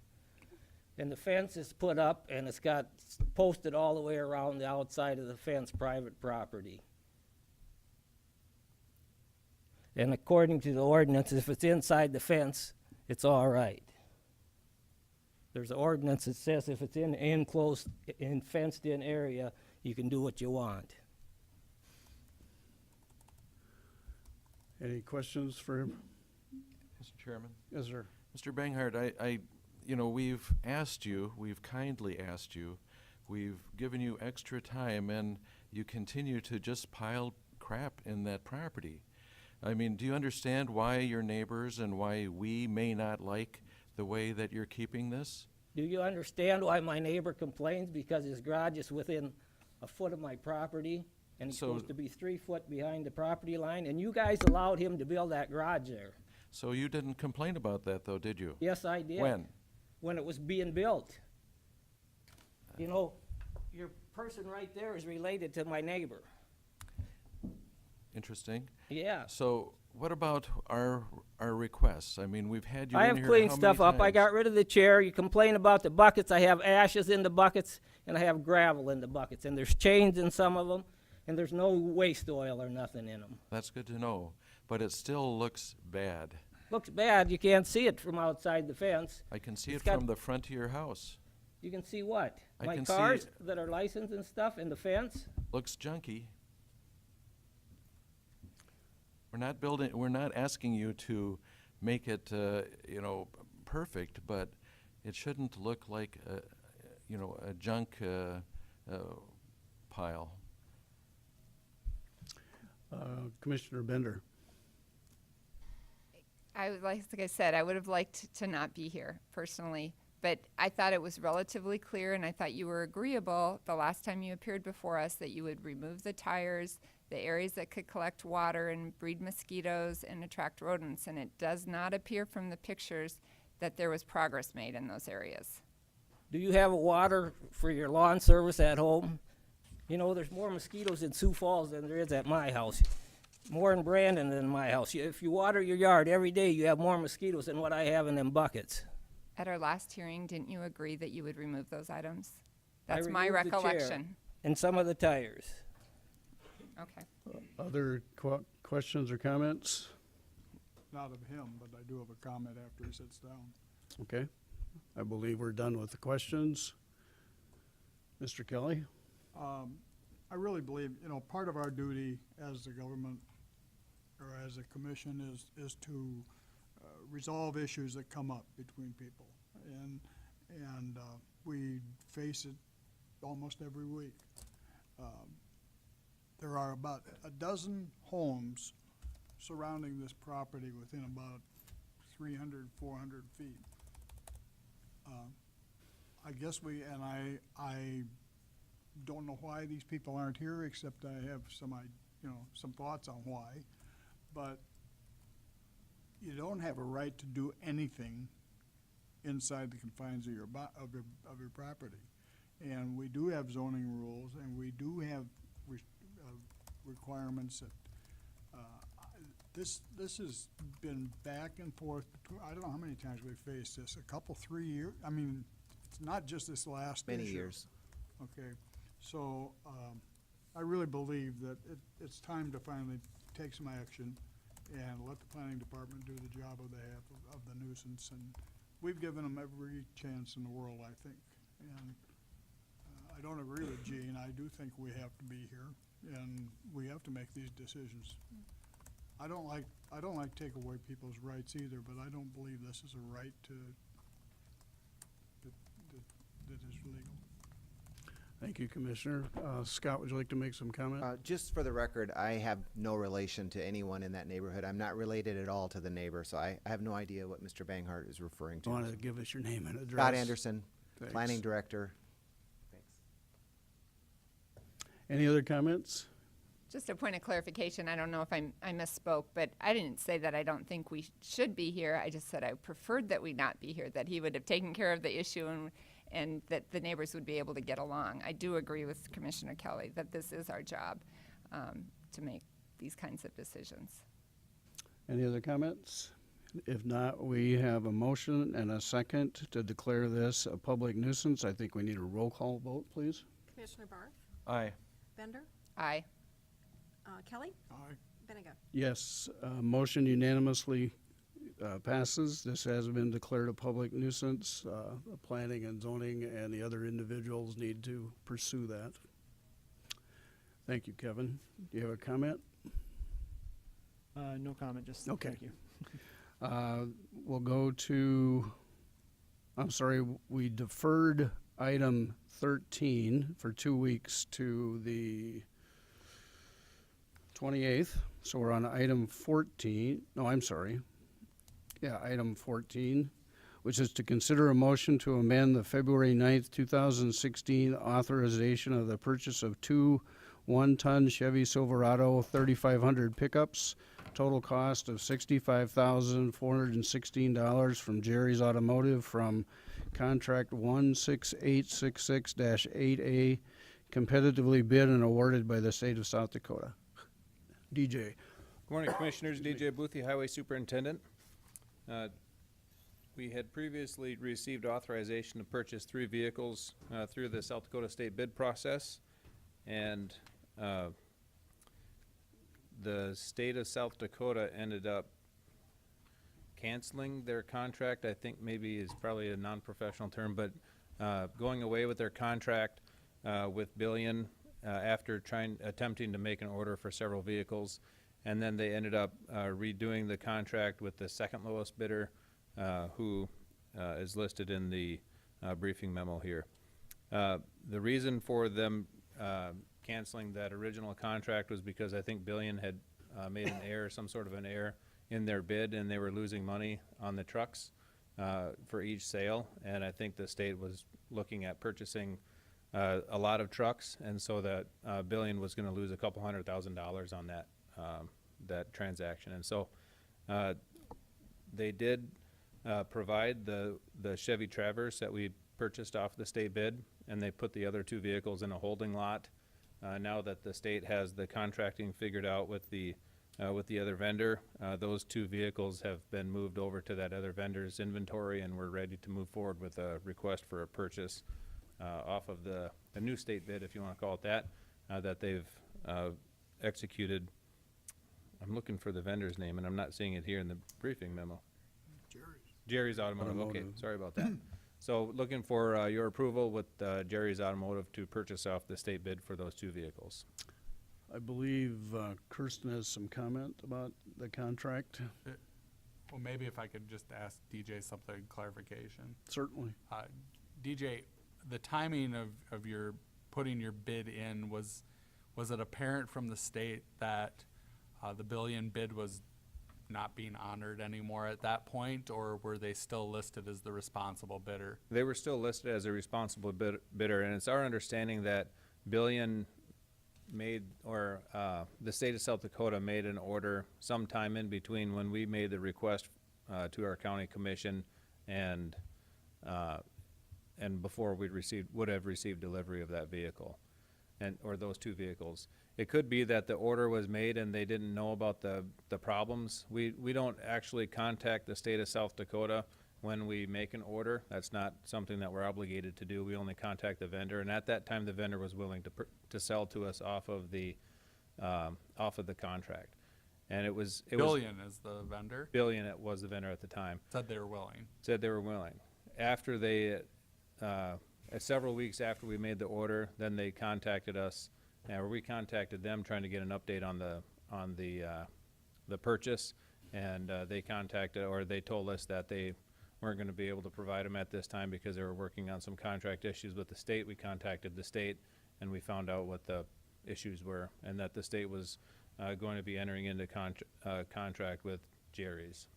And the fence is put up, and it's got posted all the way around the outside of the fence, private property. And according to the ordinance, if it's inside the fence, it's all right. There's an ordinance that says if it's in enclosed, in fenced-in area, you can do what you want. Any questions for him? Mr. Chairman? Yes, sir. Mr. Banghart, we've asked you, we've kindly asked you, we've given you extra time, and you continue to just pile crap in that property. I mean, do you understand why your neighbors and why we may not like the way that you're keeping this? Do you understand why my neighbor complains? Because his garage is within a foot of my property, and he's So- supposed to be 3 foot behind the property line, and you guys allowed him to build that garage there. So you didn't complain about that, though, did you? Yes, I did. When? When it was being built. You know, your person right there is related to my neighbor. Interesting. Yeah. So what about our requests? I mean, we've had you I in have here cleaned how stuff many up. I times? got rid of the chair. You complain about the buckets. I have ashes in the buckets, and I have gravel in the buckets, and there's chains in some of them, and there's no waste oil or nothing in them. That's good to know, but it still looks bad. Looks bad. You can't see it from outside the fence. I can see It's it got- from the front of your house. You can see what? I My can see- cars that are licensed and stuff in the fence? Looks junky. We're not asking you to make it, perfect, but it shouldn't look like, a junk pile. Commissioner Bender. like I said, I would have liked to not be here personally, but I thought it was relatively clear, and I thought you were agreeable the last time you appeared before us that you would remove the tires, the areas that could collect water and breed mosquitoes and attract rodents, and it does not appear from the pictures that there was progress made in those areas. Do you have water for your lawn service at home? You know, there's more mosquitoes in Sioux Falls than there is at my house. More in Brandon than my house. If you water your yard every day, you have more mosquitoes than what I have in them buckets. At our last hearing, didn't you agree that you would remove those items? I That's my removed the chair recollection. and some of the tires. Okay. Other questions or comments? Not of him, but I do have a comment after he sits down. Okay. I believe we're done with the questions. Mr. Kelly? I really believe, part of our duty as the government or as a commission is to resolve issues that come up between people. And we face it almost every week. there are about a dozen homes surrounding this property within about 300, 400 feet. I guess I don't know why these people aren't here, except I have some thoughts on why. But you don't have a right to do anything inside the confines of your property. And we do have zoning rules, and we do have requirements that, this has been back and forth between, I don't know how many times we've faced this, a couple, 3 years. I mean, it's not just this last issue. Many years. Okay, so, I really believe that it's time to finally take some action and let the planning department do the job of the nuisance. And we've given them every chance in the world, I think. And I don't agree with Gene. I do think we have to be here, and we have to make these decisions. I don't like take away people's rights either, but I don't believe this is a right that is legal. Thank you, Commissioner. Scott, would you like to make some comment? Just for the record, I have no relation to anyone in that neighborhood. I'm not related at all to the neighbor, so I have no idea what Mr. Banghart is referring to. Want to give us your name and address? Scott Anderson, Thanks. Planning Director. Thanks. Any other comments? Just a point of clarification, I don't know if I misspoke, but I didn't say that I don't think we should be here. I just said I preferred that we not be here, that he would have taken care of the issue and that the neighbors would be able to get along. I do agree with Commissioner Kelly that this is our job to make these kinds of decisions. Any other comments? If not, we have a motion and a second to declare this a public nuisance. I think we need a roll call vote, please. Commissioner Barth? Aye. Bender? Aye. Kelly? Aye. Benega? Yes, motion unanimously passes. This has been declared a public nuisance. The planning and zoning and the other individuals need to pursue that. Thank you, Kevin. Do you have a comment? No comment, just Okay. thank you. We'll go to, I'm sorry, we deferred item 13 for 2 weeks to the 28th. So we're on item 14. No, I'm sorry. Yeah, item 14, which is to consider a motion to amend the February 9th, 2016 authorization of the purchase of 2 one-ton Chevy Silverado 3500 pickups, total cost of $65,416 from Jerry's Automotive from contract 16866-8A, competitively bid and awarded by the state of South Dakota. DJ. Good morning, Commissioners. DJ Boothie, Highway Superintendent. We had previously received authorization to purchase 3 vehicles through the South Dakota state bid process, and the state of South Dakota ended up canceling their contract. I think maybe is probably a non-professional term, but going away with their contract with Billion after attempting to make an order for several vehicles, and then they ended up redoing the contract with the second lowest bidder, who is listed in the briefing memo here. The reason for them canceling that original contract was because I think Billion had made an error, some sort of an error in their bid, and they were losing money on the trucks for each sale, and I think the state was looking at purchasing a lot of trucks, and so that Billion was going to lose a couple $100,000 on that transaction. And so they did provide the Chevy Traverse that we purchased off the state bid, and they put the other 2 vehicles in a holding lot. Now that the state has the contracting figured out with the other vendor, those 2 vehicles have been moved over to that other vendor's inventory, and we're ready to move forward with a request for a purchase off of the new state bid, if you want to call it that, that they've executed. I'm looking for the vendor's name, and I'm not seeing it here in the briefing memo. Jerry's Automotive. Okay, sorry about that. So looking for your approval with Jerry's Automotive to purchase off the state bid for those 2 vehicles. I believe Kirsten has some comment about the contract. Well, maybe if I could just ask DJ something, clarification. Certainly. DJ, the timing of your putting your bid in, was was it apparent from the state that the billion bid was not being honored anymore at that point, or were they still listed as the responsible bidder? They were still listed as a responsible bidder, and it's our understanding that Billion made, or the state of South Dakota made an order sometime in between when we made the request to our county commission and before we would have received delivery of that vehicle, or those two vehicles. It could be that the order was made and they didn't know about the problems. We don't actually contact the state of South Dakota when we make an order. That's not something that we're obligated to do. We only contact the vendor, and at that time the vendor was willing to sell to us off of the contract. And it was Billion is the vendor? Billion was the vendor at the time. Said they were willing. Said they were willing. After they, several weeks after we made the order, then they contacted us, or we contacted them trying to get an update on the purchase, and they told us that they weren't going to be able to provide them at this time because they were working on some contract issues with the state. We contacted the state, and we found out what the issues were, and that the state was going to be entering into contract with Jerry's.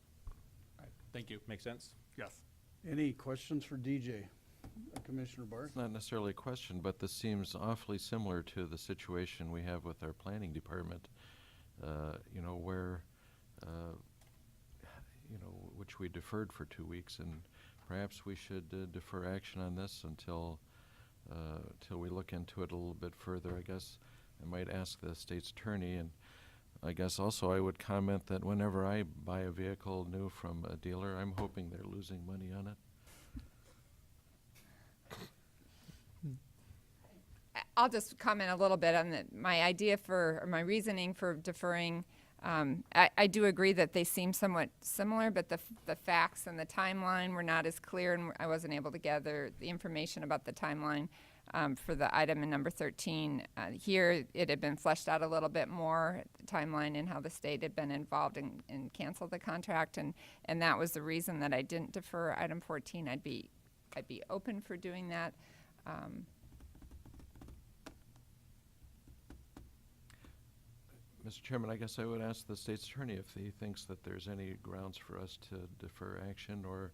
All right. Thank you. Make sense? Yes. Any questions for DJ? Commissioner Barth? It's not necessarily a question, but this seems awfully similar to the situation we have with our planning department, where, which we deferred for 2 weeks, and perhaps we should defer action on this until we look into it a little bit further. I guess I might ask the state's attorney, and I guess also I would comment that whenever I buy a vehicle new from a dealer, I'm hoping they're losing money on it. I'll just comment a little bit on my idea or my reasoning for deferring. I do agree that they seem somewhat similar, but the facts and the timeline were not as clear, and I wasn't able to gather the information about the timeline for the item in number 13. Here, it had been fleshed out a little bit more, the timeline and how the state had been involved and canceled the contract, and that was the reason that I didn't defer item 14. I'd be open for doing that. Mr. Chairman, I guess I would ask the state's attorney if he thinks that there's any grounds for us to defer action, or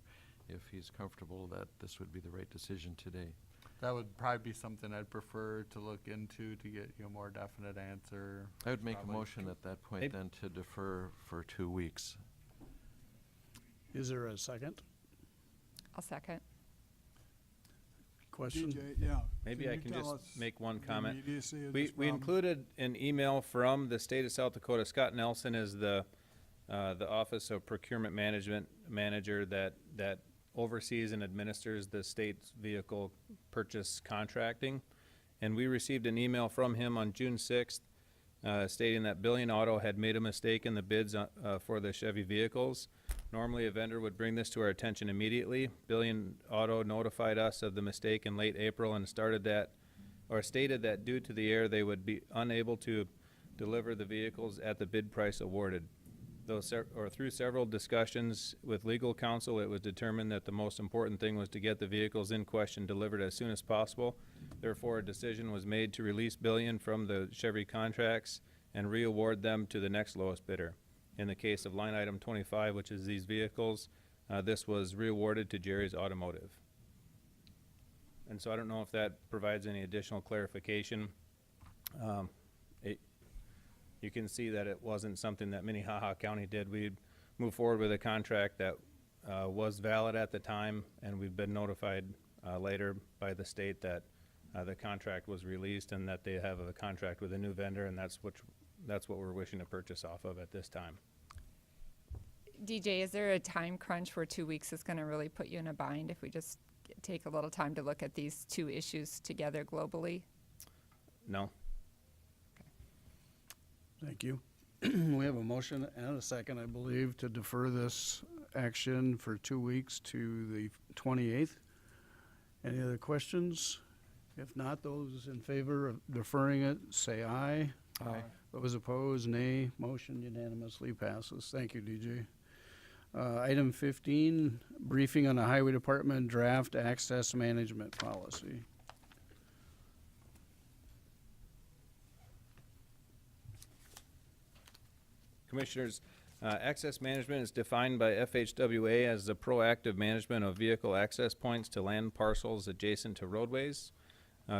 if he's comfortable that this would be the right decision today. That would probably be something I'd prefer to look into to get a more definite answer. I would make a motion at that point then to defer for 2 weeks. Is there a second? I'll second. Question? DJ, yeah. Maybe I can tell just us make one the comment. immediacy of We this problem? included an email from the state of South Dakota. Scott Nelson is the Office of Procurement Management Manager that oversees and administers the state's vehicle purchase contracting. And we received an email from him on June 6th stating that Billion Auto had made a mistake in the bids for the Chevy vehicles. Normally, a vendor would bring this to our attention immediately. Billion Auto notified us of the mistake in late April and stated that due to the error, they would be unable to deliver the vehicles at the bid price awarded. Through several discussions with legal counsel, it was determined that the most important thing was to get the vehicles in question delivered as soon as possible. Therefore, a decision was made to release Billion from the Chevy contracts and re-award them to the next lowest bidder. In the case of line item 25, which is these vehicles, this was re-awarded to Jerry's Automotive. And so I don't know if that provides any additional clarification. You can see that it wasn't something that Minnehaha County did. We moved forward with a contract that was valid at the time, and we've been notified later by the state that the contract was released and that they have a contract with a new vendor, and that's what we're wishing to purchase off of at this time. DJ, is there a time crunch where 2 weeks is going to really put you in a bind if we just take a little time to look at these two issues together globally? No. Thank you. We have a motion and a second, I believe, to defer this action for 2 weeks to the 28th. Any other questions? If not, those in favor of deferring it, say aye. Aye. Those opposed, nay. Motion unanimously passes. Thank you, DJ. Item 15, briefing on the Highway Department draft access management policy. Commissioners, access management is defined by FHWA as the proactive management of vehicle access points to land parcels adjacent to roadways.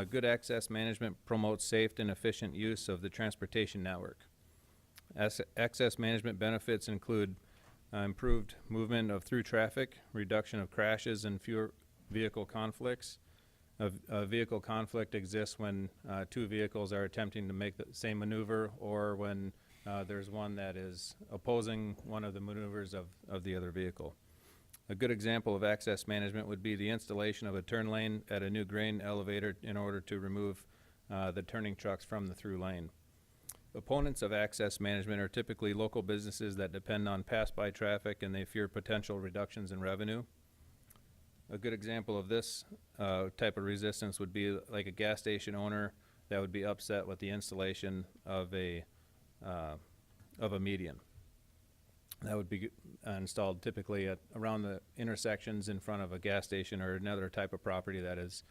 Good access management promotes safe and efficient use of the transportation network. Access management benefits include improved movement of through traffic, reduction of crashes, and fewer vehicle conflicts. A vehicle conflict exists when two vehicles are attempting to make the same maneuver, or when there's one that is opposing one of the maneuvers of the other vehicle. A good example of access management would be the installation of a turn lane at a new grain elevator in order to remove the turning trucks from the through lane. Opponents of access management are typically local businesses that depend on pass-by traffic, and they fear potential reductions in revenue. A good example of this type of resistance would be like a gas station owner that would be upset with the installation of a median. That would be installed typically around the intersections in front of a gas station or another type of property that is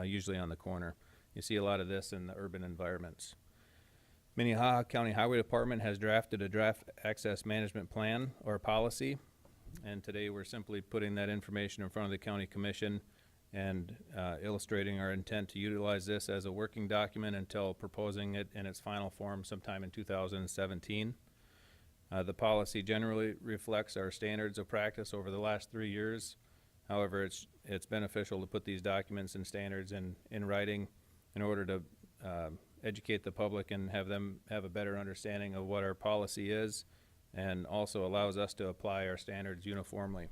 usually on the corner. You see a lot of this in the urban environments. Minnehaha County Highway Department has drafted a draft access management plan or policy, and today we're simply putting that information in front of the County Commission and illustrating our intent to utilize this as a working document until proposing it in its final form sometime in 2017. The policy generally reflects our standards of practice over the last 3 years. However, it's beneficial to put these documents and standards in writing in order to educate the public and have them have a better understanding of what our policy is, and also allows us to apply our standards uniformly.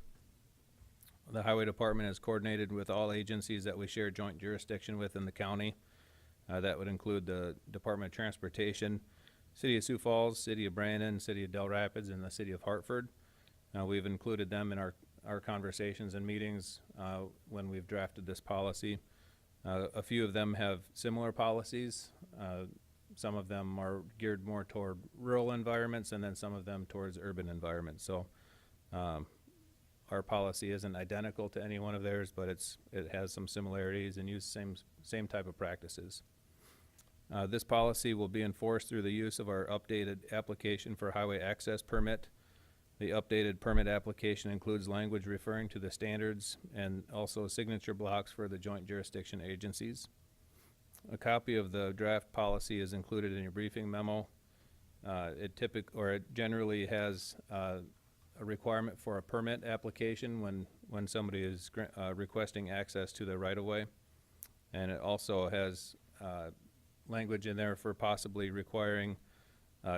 The Highway Department is coordinated with all agencies that we share joint jurisdiction with in the county. That would include the Department of Transportation, City of Sioux Falls, City of Brandon, City of Del Rapids, and the City of Hartford. We've included them in our conversations and meetings when we've drafted this policy. A few of them have similar policies. Some of them are geared more toward rural environments, and then some of them towards urban environments. So our policy isn't identical to any one of theirs, but it has some similarities and use same type of practices. This policy will be enforced through the use of our updated application for highway access permit. The updated permit application includes language referring to the standards and also signature blocks for the joint jurisdiction agencies. A copy of the draft policy is included in your briefing memo. It generally has a requirement for a permit application when somebody is requesting access to the right-of-way. And it also has language in there for possibly requiring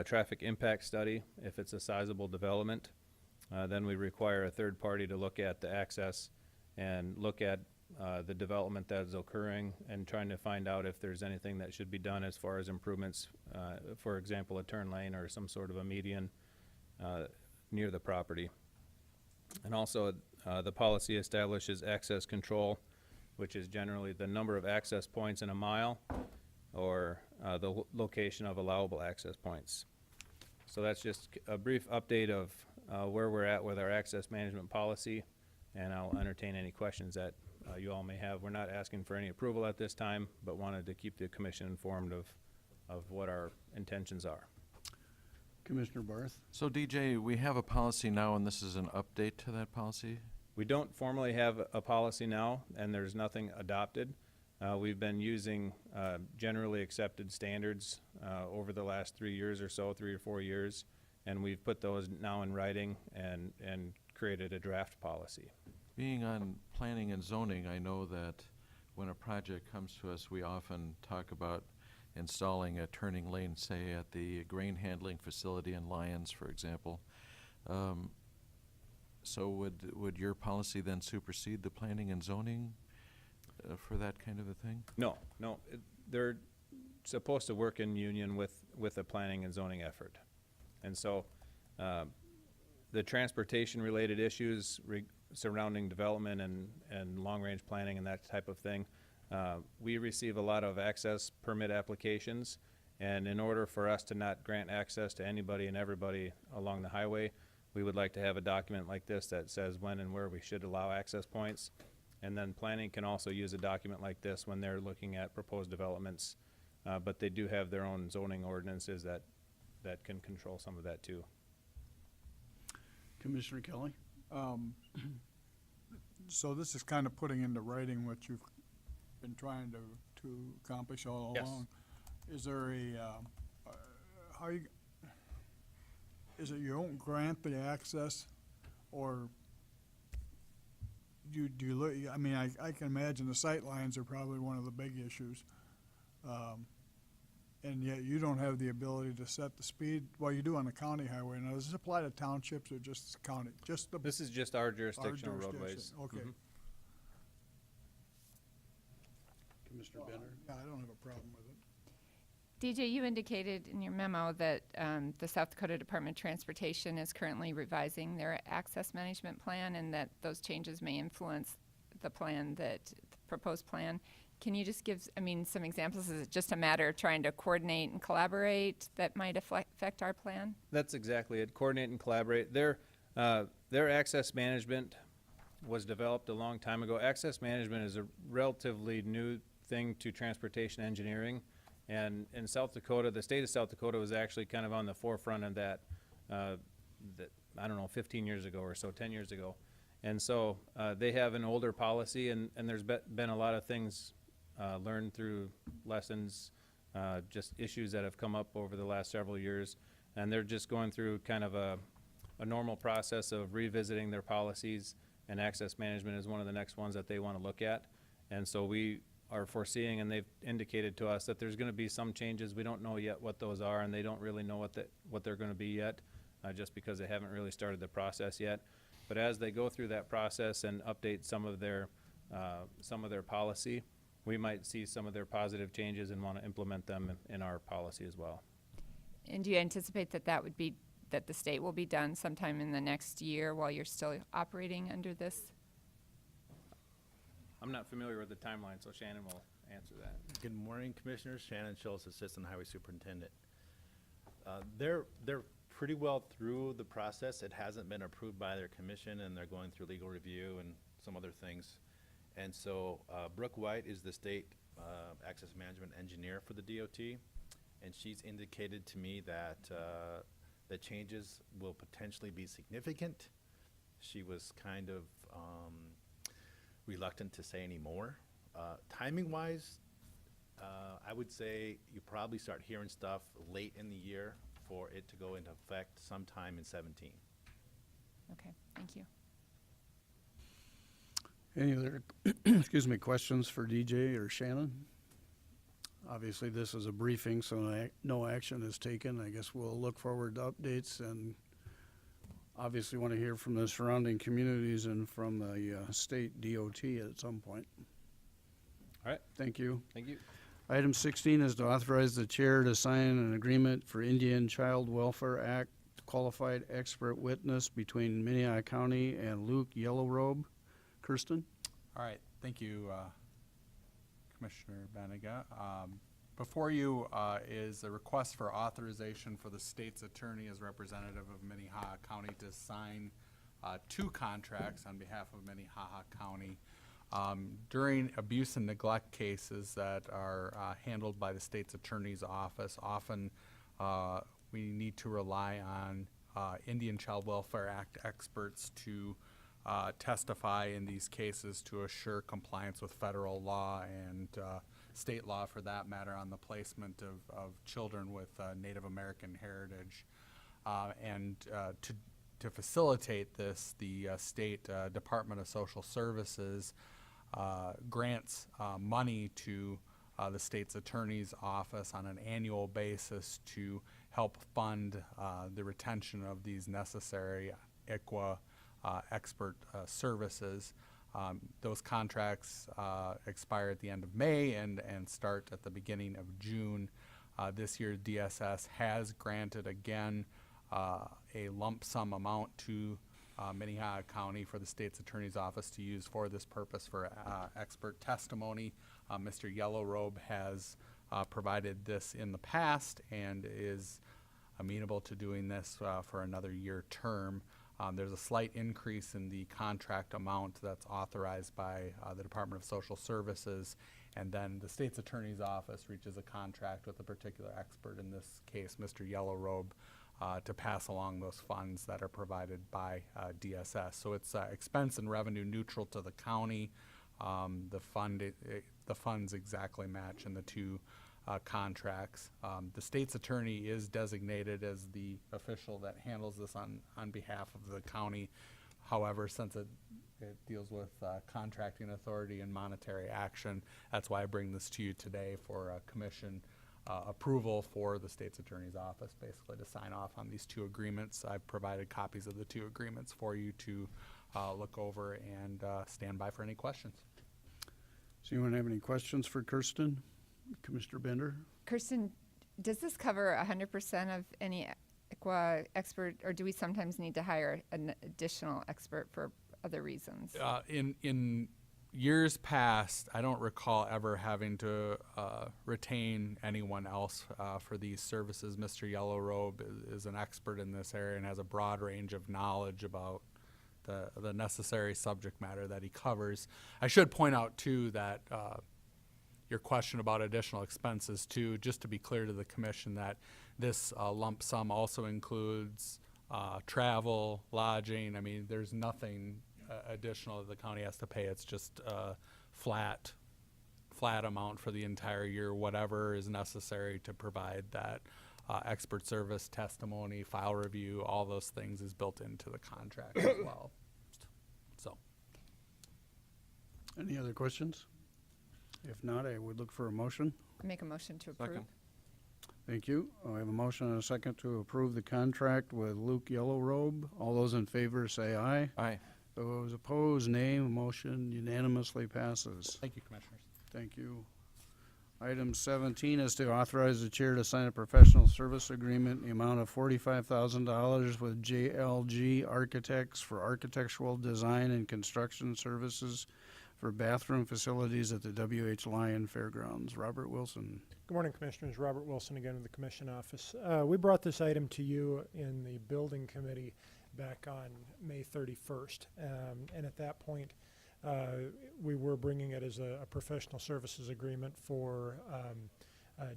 traffic impact study if it's a sizable development. Then we require a third party to look at the access and look at the development that is occurring and trying to find out if there's anything that should be done as far as improvements, for example, a turn lane or some sort of a median near the property. And also the policy establishes access control, which is generally the number of access points in a mile or the location of allowable access points. So that's just a brief update of where we're at with our access management policy, and I'll entertain any questions that you all may have. We're not asking for any approval at this time, but wanted to keep the commission informed of what our intentions are. Commissioner Barth? So DJ, we have a policy now, and this is an update to that policy? We don't formally have a policy now, and there's nothing adopted. We've been using generally accepted standards over the last 3 years or so, 3 or 4 years, and we've put those now in writing and created a draft policy. Being on planning and zoning, I know that when a project comes to us, we often talk about installing a turning lane, say at the grain handling facility in Lyons, for example. So would your policy then supersede the planning and zoning for that kind of a thing? No. They're supposed to work in union with the planning and zoning effort. And so the transportation-related issues surrounding development and long-range planning and that type of thing, we receive a lot of access permit applications, and in order for us to not grant access to anybody and everybody along the highway, we would like to have a document like this that says when and where we should allow access points. And then planning can also use a document like this when they're looking at proposed developments, but they do have their own zoning ordinances that can control some of that too. Commissioner Kelly? So this is kind of putting into writing what you've been trying to accomplish all Yes. along. Is there how you, is it you don't grant the access, or do you look, I mean, I can imagine the sight lines are probably one of the big issues. And yet you don't have the ability to set the speed, well, you do on the county highway. Now, does this apply to townships or just county, just the? This is just our our jurisdictional roadways. jurisdiction? Okay. Mhm. Commissioner Benner? Yeah, I don't have a problem with it. DJ, you indicated in your memo that the South Dakota Department of Transportation is currently revising their access management plan and that those changes may influence the plan the proposed plan. Can you just give, some examples? Is it just a matter of trying to coordinate and collaborate that might affect our plan? That's exactly it. Coordinate and collaborate. Their access management was developed a long time ago. Access management is a relatively new thing to transportation engineering. And in South Dakota, the state of South Dakota was actually kind of on the forefront of that, I don't know, 15 years ago or so, 10 years ago. And so they have an older policy, and there's been a lot of things learned through lessons, just issues that have come up over the last several years. And they're just going through kind of a normal process of revisiting their policies, and access management is one of the next ones that they want to look at. And so we are foreseeing, and they've indicated to us that there's going to be some changes. We don't know yet what those are, and they don't really know what they're going to be yet, just because they haven't really started the process yet. But as they go through that process and update some of their policy, we might see some of their positive changes and want to implement them in our policy as well. And do you anticipate that the state will be done sometime in the next year while you're still operating under this? I'm not familiar with the timeline, so Shannon will answer that. Good morning, Commissioners. Shannon Schultz, Assistant Highway Superintendent. They're pretty well through the process. It hasn't been approved by their commission, and they're going through legal review and some other things. And so Brooke White is the state access management engineer for the DOT, and she's indicated to me that the changes will potentially be significant. She was kind of reluctant to say any more. Timing-wise, I would say you probably start hearing stuff late in the year for it to go into effect sometime in 17. Okay, thank you. Any other, questions for DJ or Shannon? Obviously, this is a briefing, so no action is taken. I guess we'll look forward to updates, and obviously want to hear from the surrounding communities and from the state DOT at some point. All right. Thank you. Thank you. Item 16 is to authorize the chair to sign an agreement for Indian Child Welfare Act qualified expert witness between Minnehaha County and Luke Yellowrobe. Kirsten? All right, thank you, Commissioner Benega. Before you is a request for authorization for the state's attorney as representative of Minnehaha County to sign 2 contracts on behalf of Minnehaha County. During abuse and neglect cases that are handled by the state's attorney's office, often we need to rely on Indian Child Welfare Act experts to testify in these cases to assure compliance with federal law and state law, for that matter, on the placement of children with Native American heritage. And to facilitate this, the state Department of Social Services grants money to the state's attorney's office on an annual basis to help fund the retention of these necessary ICWA expert services. Those contracts expire at the end of May and start at the beginning of June. This year, DSS has granted again a lump sum amount to Minnehaha County for the state's attorney's office to use for this purpose for expert testimony. Mr. Yellowrobe has provided this in the past and is amenable to doing this for another year term. There's a slight increase in the contract amount that's authorized by the Department of Social Services, and then the state's attorney's office reaches a contract with a particular expert, in this case Mr. Yellowrobe, to pass along those funds that are provided by DSS. So it's expense and revenue neutral to the county. The funds exactly match in the two contracts. The state's attorney is designated as the official that handles this on behalf of the county. However, since it deals with contracting authority and monetary action, that's why I bring this to you today for commission approval for the state's attorney's office, basically to sign off on these two agreements. I've provided copies of the two agreements for you to look over and stand by for any questions. Does anyone have any questions for Kirsten? Commissioner Bender? Kirsten, does this cover 100% of any EQA expert, or do we sometimes need to hire an additional expert for other reasons? In years past, I don't recall ever having to retain anyone else for these services. Mr. Yellow Robe is an expert in this area and has a broad range of knowledge about the necessary subject matter that he covers. I should point out, too, that your question about additional expenses, too, just to be clear to the commission, that this lump sum also includes travel, lodging. I mean, there's nothing additional that the county has to pay. It's just a flat amount for the entire year, whatever is necessary to provide that expert service, testimony, file review, all those things is built into the contract as well. So, Any other questions? If not, I would look for a motion. Make a motion to approve. Second. Thank you. I have a motion and a second to approve the contract with Luke Yellow Robe. All those in favor say aye. Aye. Those opposed, nay. Motion unanimously passes. thank you, commissioners. Thank you. Item 17 is to authorize the chair to sign a professional service agreement in the amount of $45,000 with JLG Architects for architectural design and construction services for bathroom facilities at the W.H. Lyon Fairgrounds. Robert Wilson. Good morning, Commissioners. Robert Wilson again with the Commission Office. We brought this item to you in the Building Committee back on May 31st. And at that point, we were bringing it as a professional services agreement for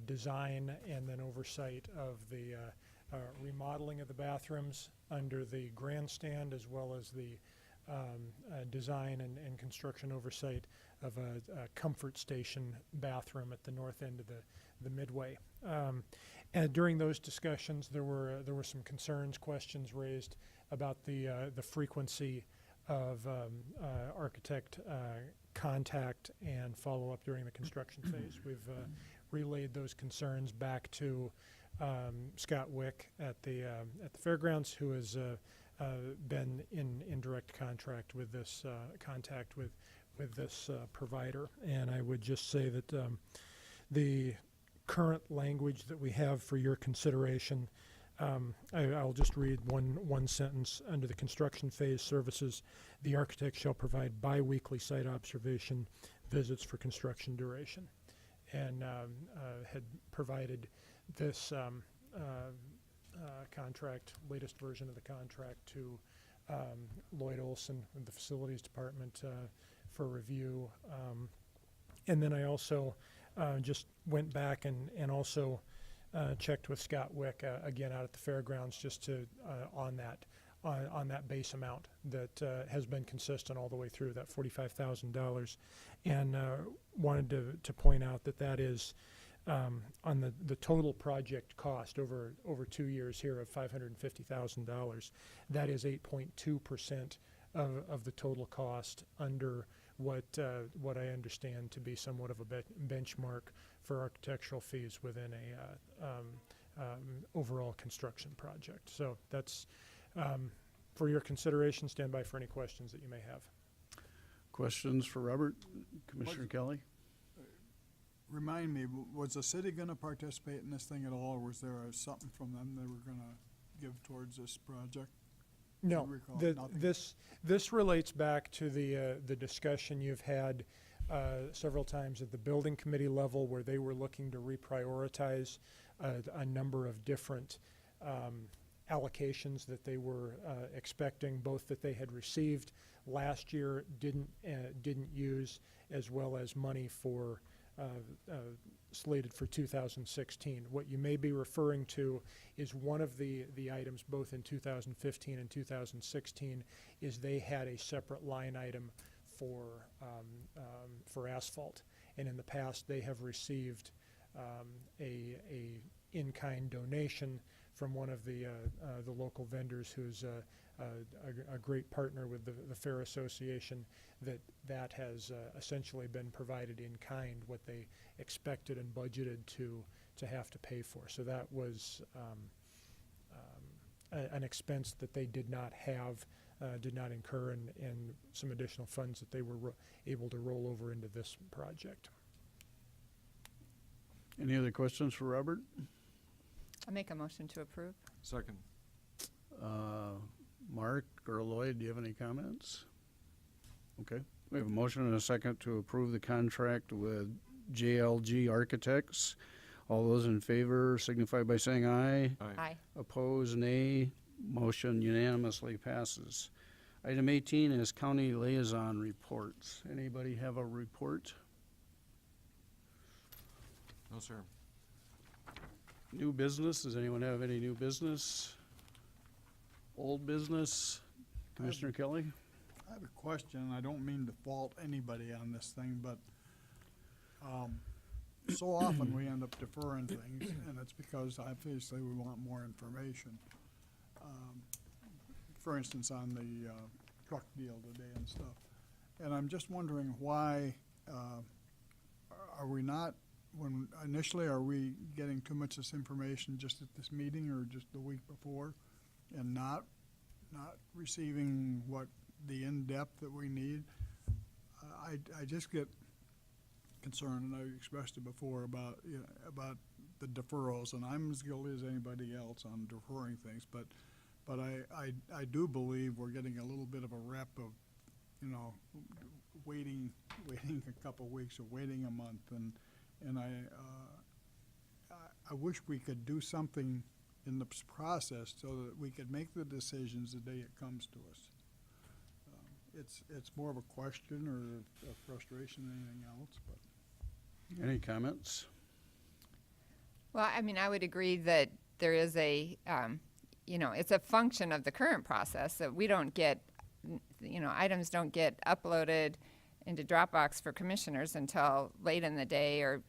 design and then oversight of the remodeling of the bathrooms under the grandstand, as well as the design and construction oversight of a comfort station bathroom at the north end of the midway. And during those discussions, there were some concerns, questions raised about the frequency of architect contact and follow-up during the construction phase. We've relayed those concerns back to Scott Wick at the fairgrounds, who has been in direct contact with this provider. And I would just say that the current language that we have for your consideration, I'll just read one sentence. Under the construction phase services, the architect shall provide biweekly site observation visits for construction duration, and had provided this contract, latest version of the contract, to Lloyd Olson of the Facilities Department for review. And then I also just went back and also checked with Scott Wick again out at the fairgrounds, just to on that base amount that has been consistent all the way through, that $45,000, and wanted to point out that is on the total project cost over 2 years here of $550,000. That is 8.2% of the total cost, under what I understand to be somewhat of a benchmark for architectural fees within a overall construction project. So that's for your consideration. Stand by for any questions that you may have. Questions for Robert? Commissioner Kelly? Remind me, was the city gonna participate in this thing at all, or was there something from them they were gonna give towards this project? No, Nothing? this relates back to the discussion you've had several times at the building committee level, where they were looking to reprioritize a number of different allocations that they were expecting, both that they had received last year, didn't use, as well as money for slated for 2016. What you may be referring to is one of the items, both in 2015 and 2016, is they had a separate line item for asphalt. And in the past, they have received a in-kind donation from one of the local vendors who's a great partner with the Fair Association, that has essentially been provided in kind, what they expected and budgeted to have to pay for. So that was an expense that they did not have, did not incur, and some additional funds that they were able to roll over into this project. Any other questions for Robert? I'll make a motion to approve. Second. Mark or Lloyd, do you have any comments? Okay. We have a motion and a second to approve the contract with JLG Architects. All those in favor signify by saying aye. Aye. Opposed, nay. Motion unanimously passes. Item 18 is county liaison reports. Anybody have a report? No, sir. New business? Does anyone have any new business? Old business? Commissioner Kelly? I have a question. I don't mean to fault anybody on this thing, but so often we end up deferring things, and it's because obviously we want more information. For instance, on the truck deal today and stuff. And I'm just wondering why are we not, when initially, are we getting too much of this information just at this meeting or just the week before, and not receiving what the in-depth that we need? I just get concerned, and I expressed it before about about the deferrals, and I'm as guilty as anybody else on deferring things, but I do believe we're getting a little bit of a rep of, waiting a couple weeks or waiting a month, and I wish we could do something in the process so that we could make the decisions the day it comes to us. It's more of a question or a frustration than anything else, but. Any comments? Well, I mean, I would agree that there is it's a function of the current process that we don't get, items don't get uploaded into Dropbox for commissioners until late in the day or,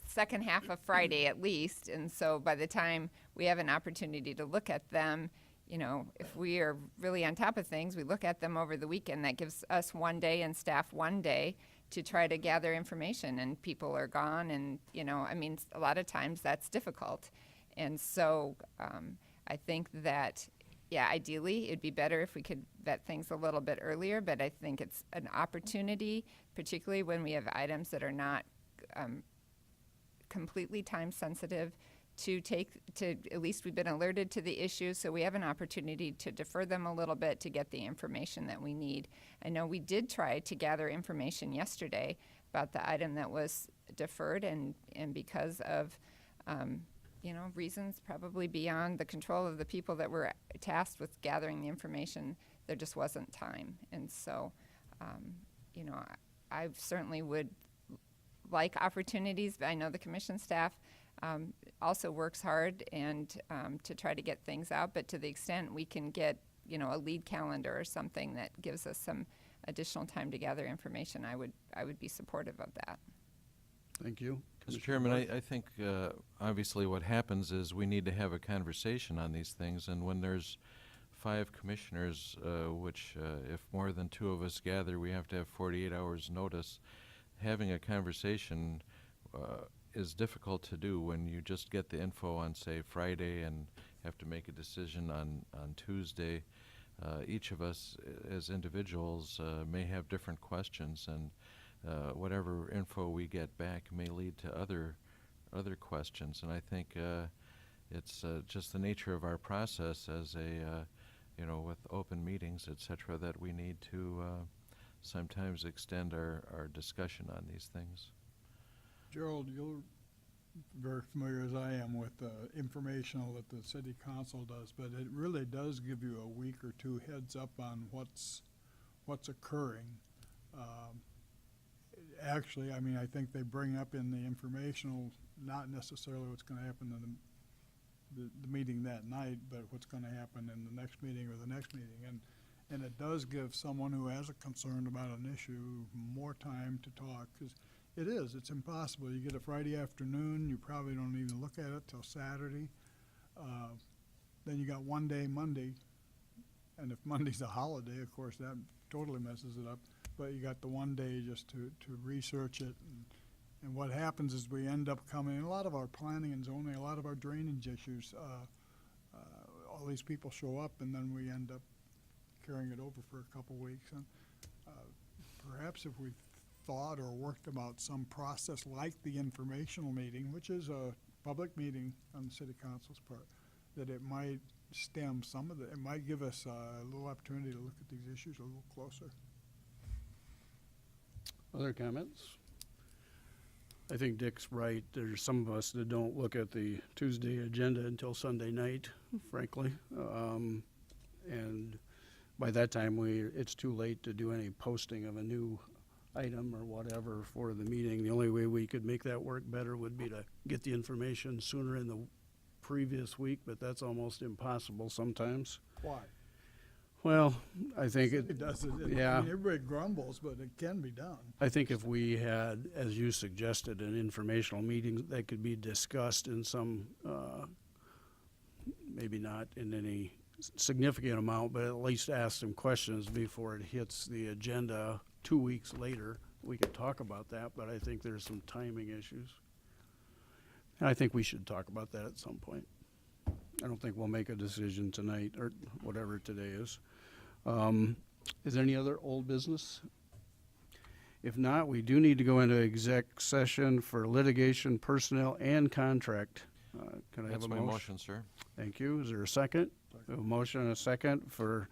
second half of Friday at least. And so by the time we have an opportunity to look at them, if we are really on top of things, we look at them over the weekend. That gives us one day and staff one day to try to gather information, and people are gone, and a lot of times that's difficult. And so I think that, ideally it'd be better if we could vet things a little bit earlier, but I think it's an opportunity, particularly when we have items that are not completely time sensitive, to at least we've been alerted to the issues, so we have an opportunity to defer them a little bit to get the information that we need. I know we did try to gather information yesterday about the item that was deferred, and because of reasons probably beyond the control of the people that were tasked with gathering the information, there just wasn't time. And so, I certainly would like opportunities, but I know the commission staff also works hard and to try to get things out, but to the extent we can get, a lead calendar or something that gives us some additional time to gather information, I would be supportive of that. Thank you. Mr. Chairman, I think obviously what happens is we need to have a conversation on these things, and when there's 5 commissioners, which if more than 2 of us gather, we have to have 48 hours notice. Having a conversation is difficult to do when you just get the info on, say, Friday and have to make a decision on Tuesday. Each of us as individuals may have different questions, and whatever info we get back may lead to other questions. And I think it's just the nature of our process as with open meetings, et cetera, that we need to sometimes extend our discussion on these things. Gerald, you're very familiar as I am with the informational that the city council does, but it really does give you a week or 2 heads up on what's occurring. actually, I mean, I think they bring up in the informational, not necessarily what's gonna happen in the meeting that night, but what's gonna happen in the next meeting or the next meeting. And it does give someone who has a concern about an issue more time to talk, because it's impossible. You get a Friday afternoon, you probably don't even look at it till Saturday. Then you got one day Monday, and if Monday's a holiday, of course, that totally messes it up. But you got the one day just to research it. And what happens is we end up coming, a lot of our planning and zoning, a lot of our drainage issues, all these people show up, and then we end up carrying it over for a couple weeks. And perhaps if we thought or worked about some process like the informational meeting, which is a public meeting on the city council's part, that it might stem some of it might give us a little opportunity to look at these issues a little closer. Other comments? I think Dick's right. There's some of us that don't look at the Tuesday agenda until Sunday night, frankly. And by that time, it's too late to do any posting of a new item or whatever for the meeting. The only way we could make that work better would be to get the information sooner in the previous week, but that's almost impossible sometimes. Why? Well, I think It does it. yeah. I mean, everybody grumbles, but it can be done. I think if we had, as you suggested, an informational meeting that could be discussed in some, maybe not in any significant amount, but at least ask some questions before it hits the agenda 2 weeks later, we could talk about that, but I think there's some timing issues. And I think we should talk about that at some point. I don't think we'll make a decision tonight or whatever today is. Is there any other old business? If not, we do need to go into exec session for litigation, personnel, and contract. Can I have a That's my motion? motion, sir. Thank you. Is there a second? We have a motion and a second for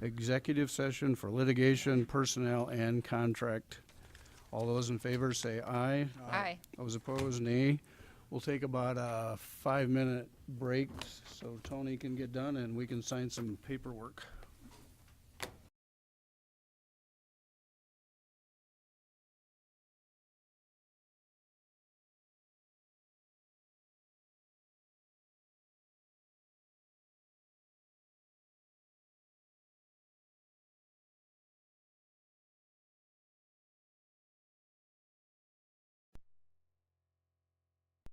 executive session for litigation, personnel, and contract. All those in favor say aye. Aye. Those opposed, nay. We'll take about a 5-minute break so Tony can get done and we can sign some paperwork.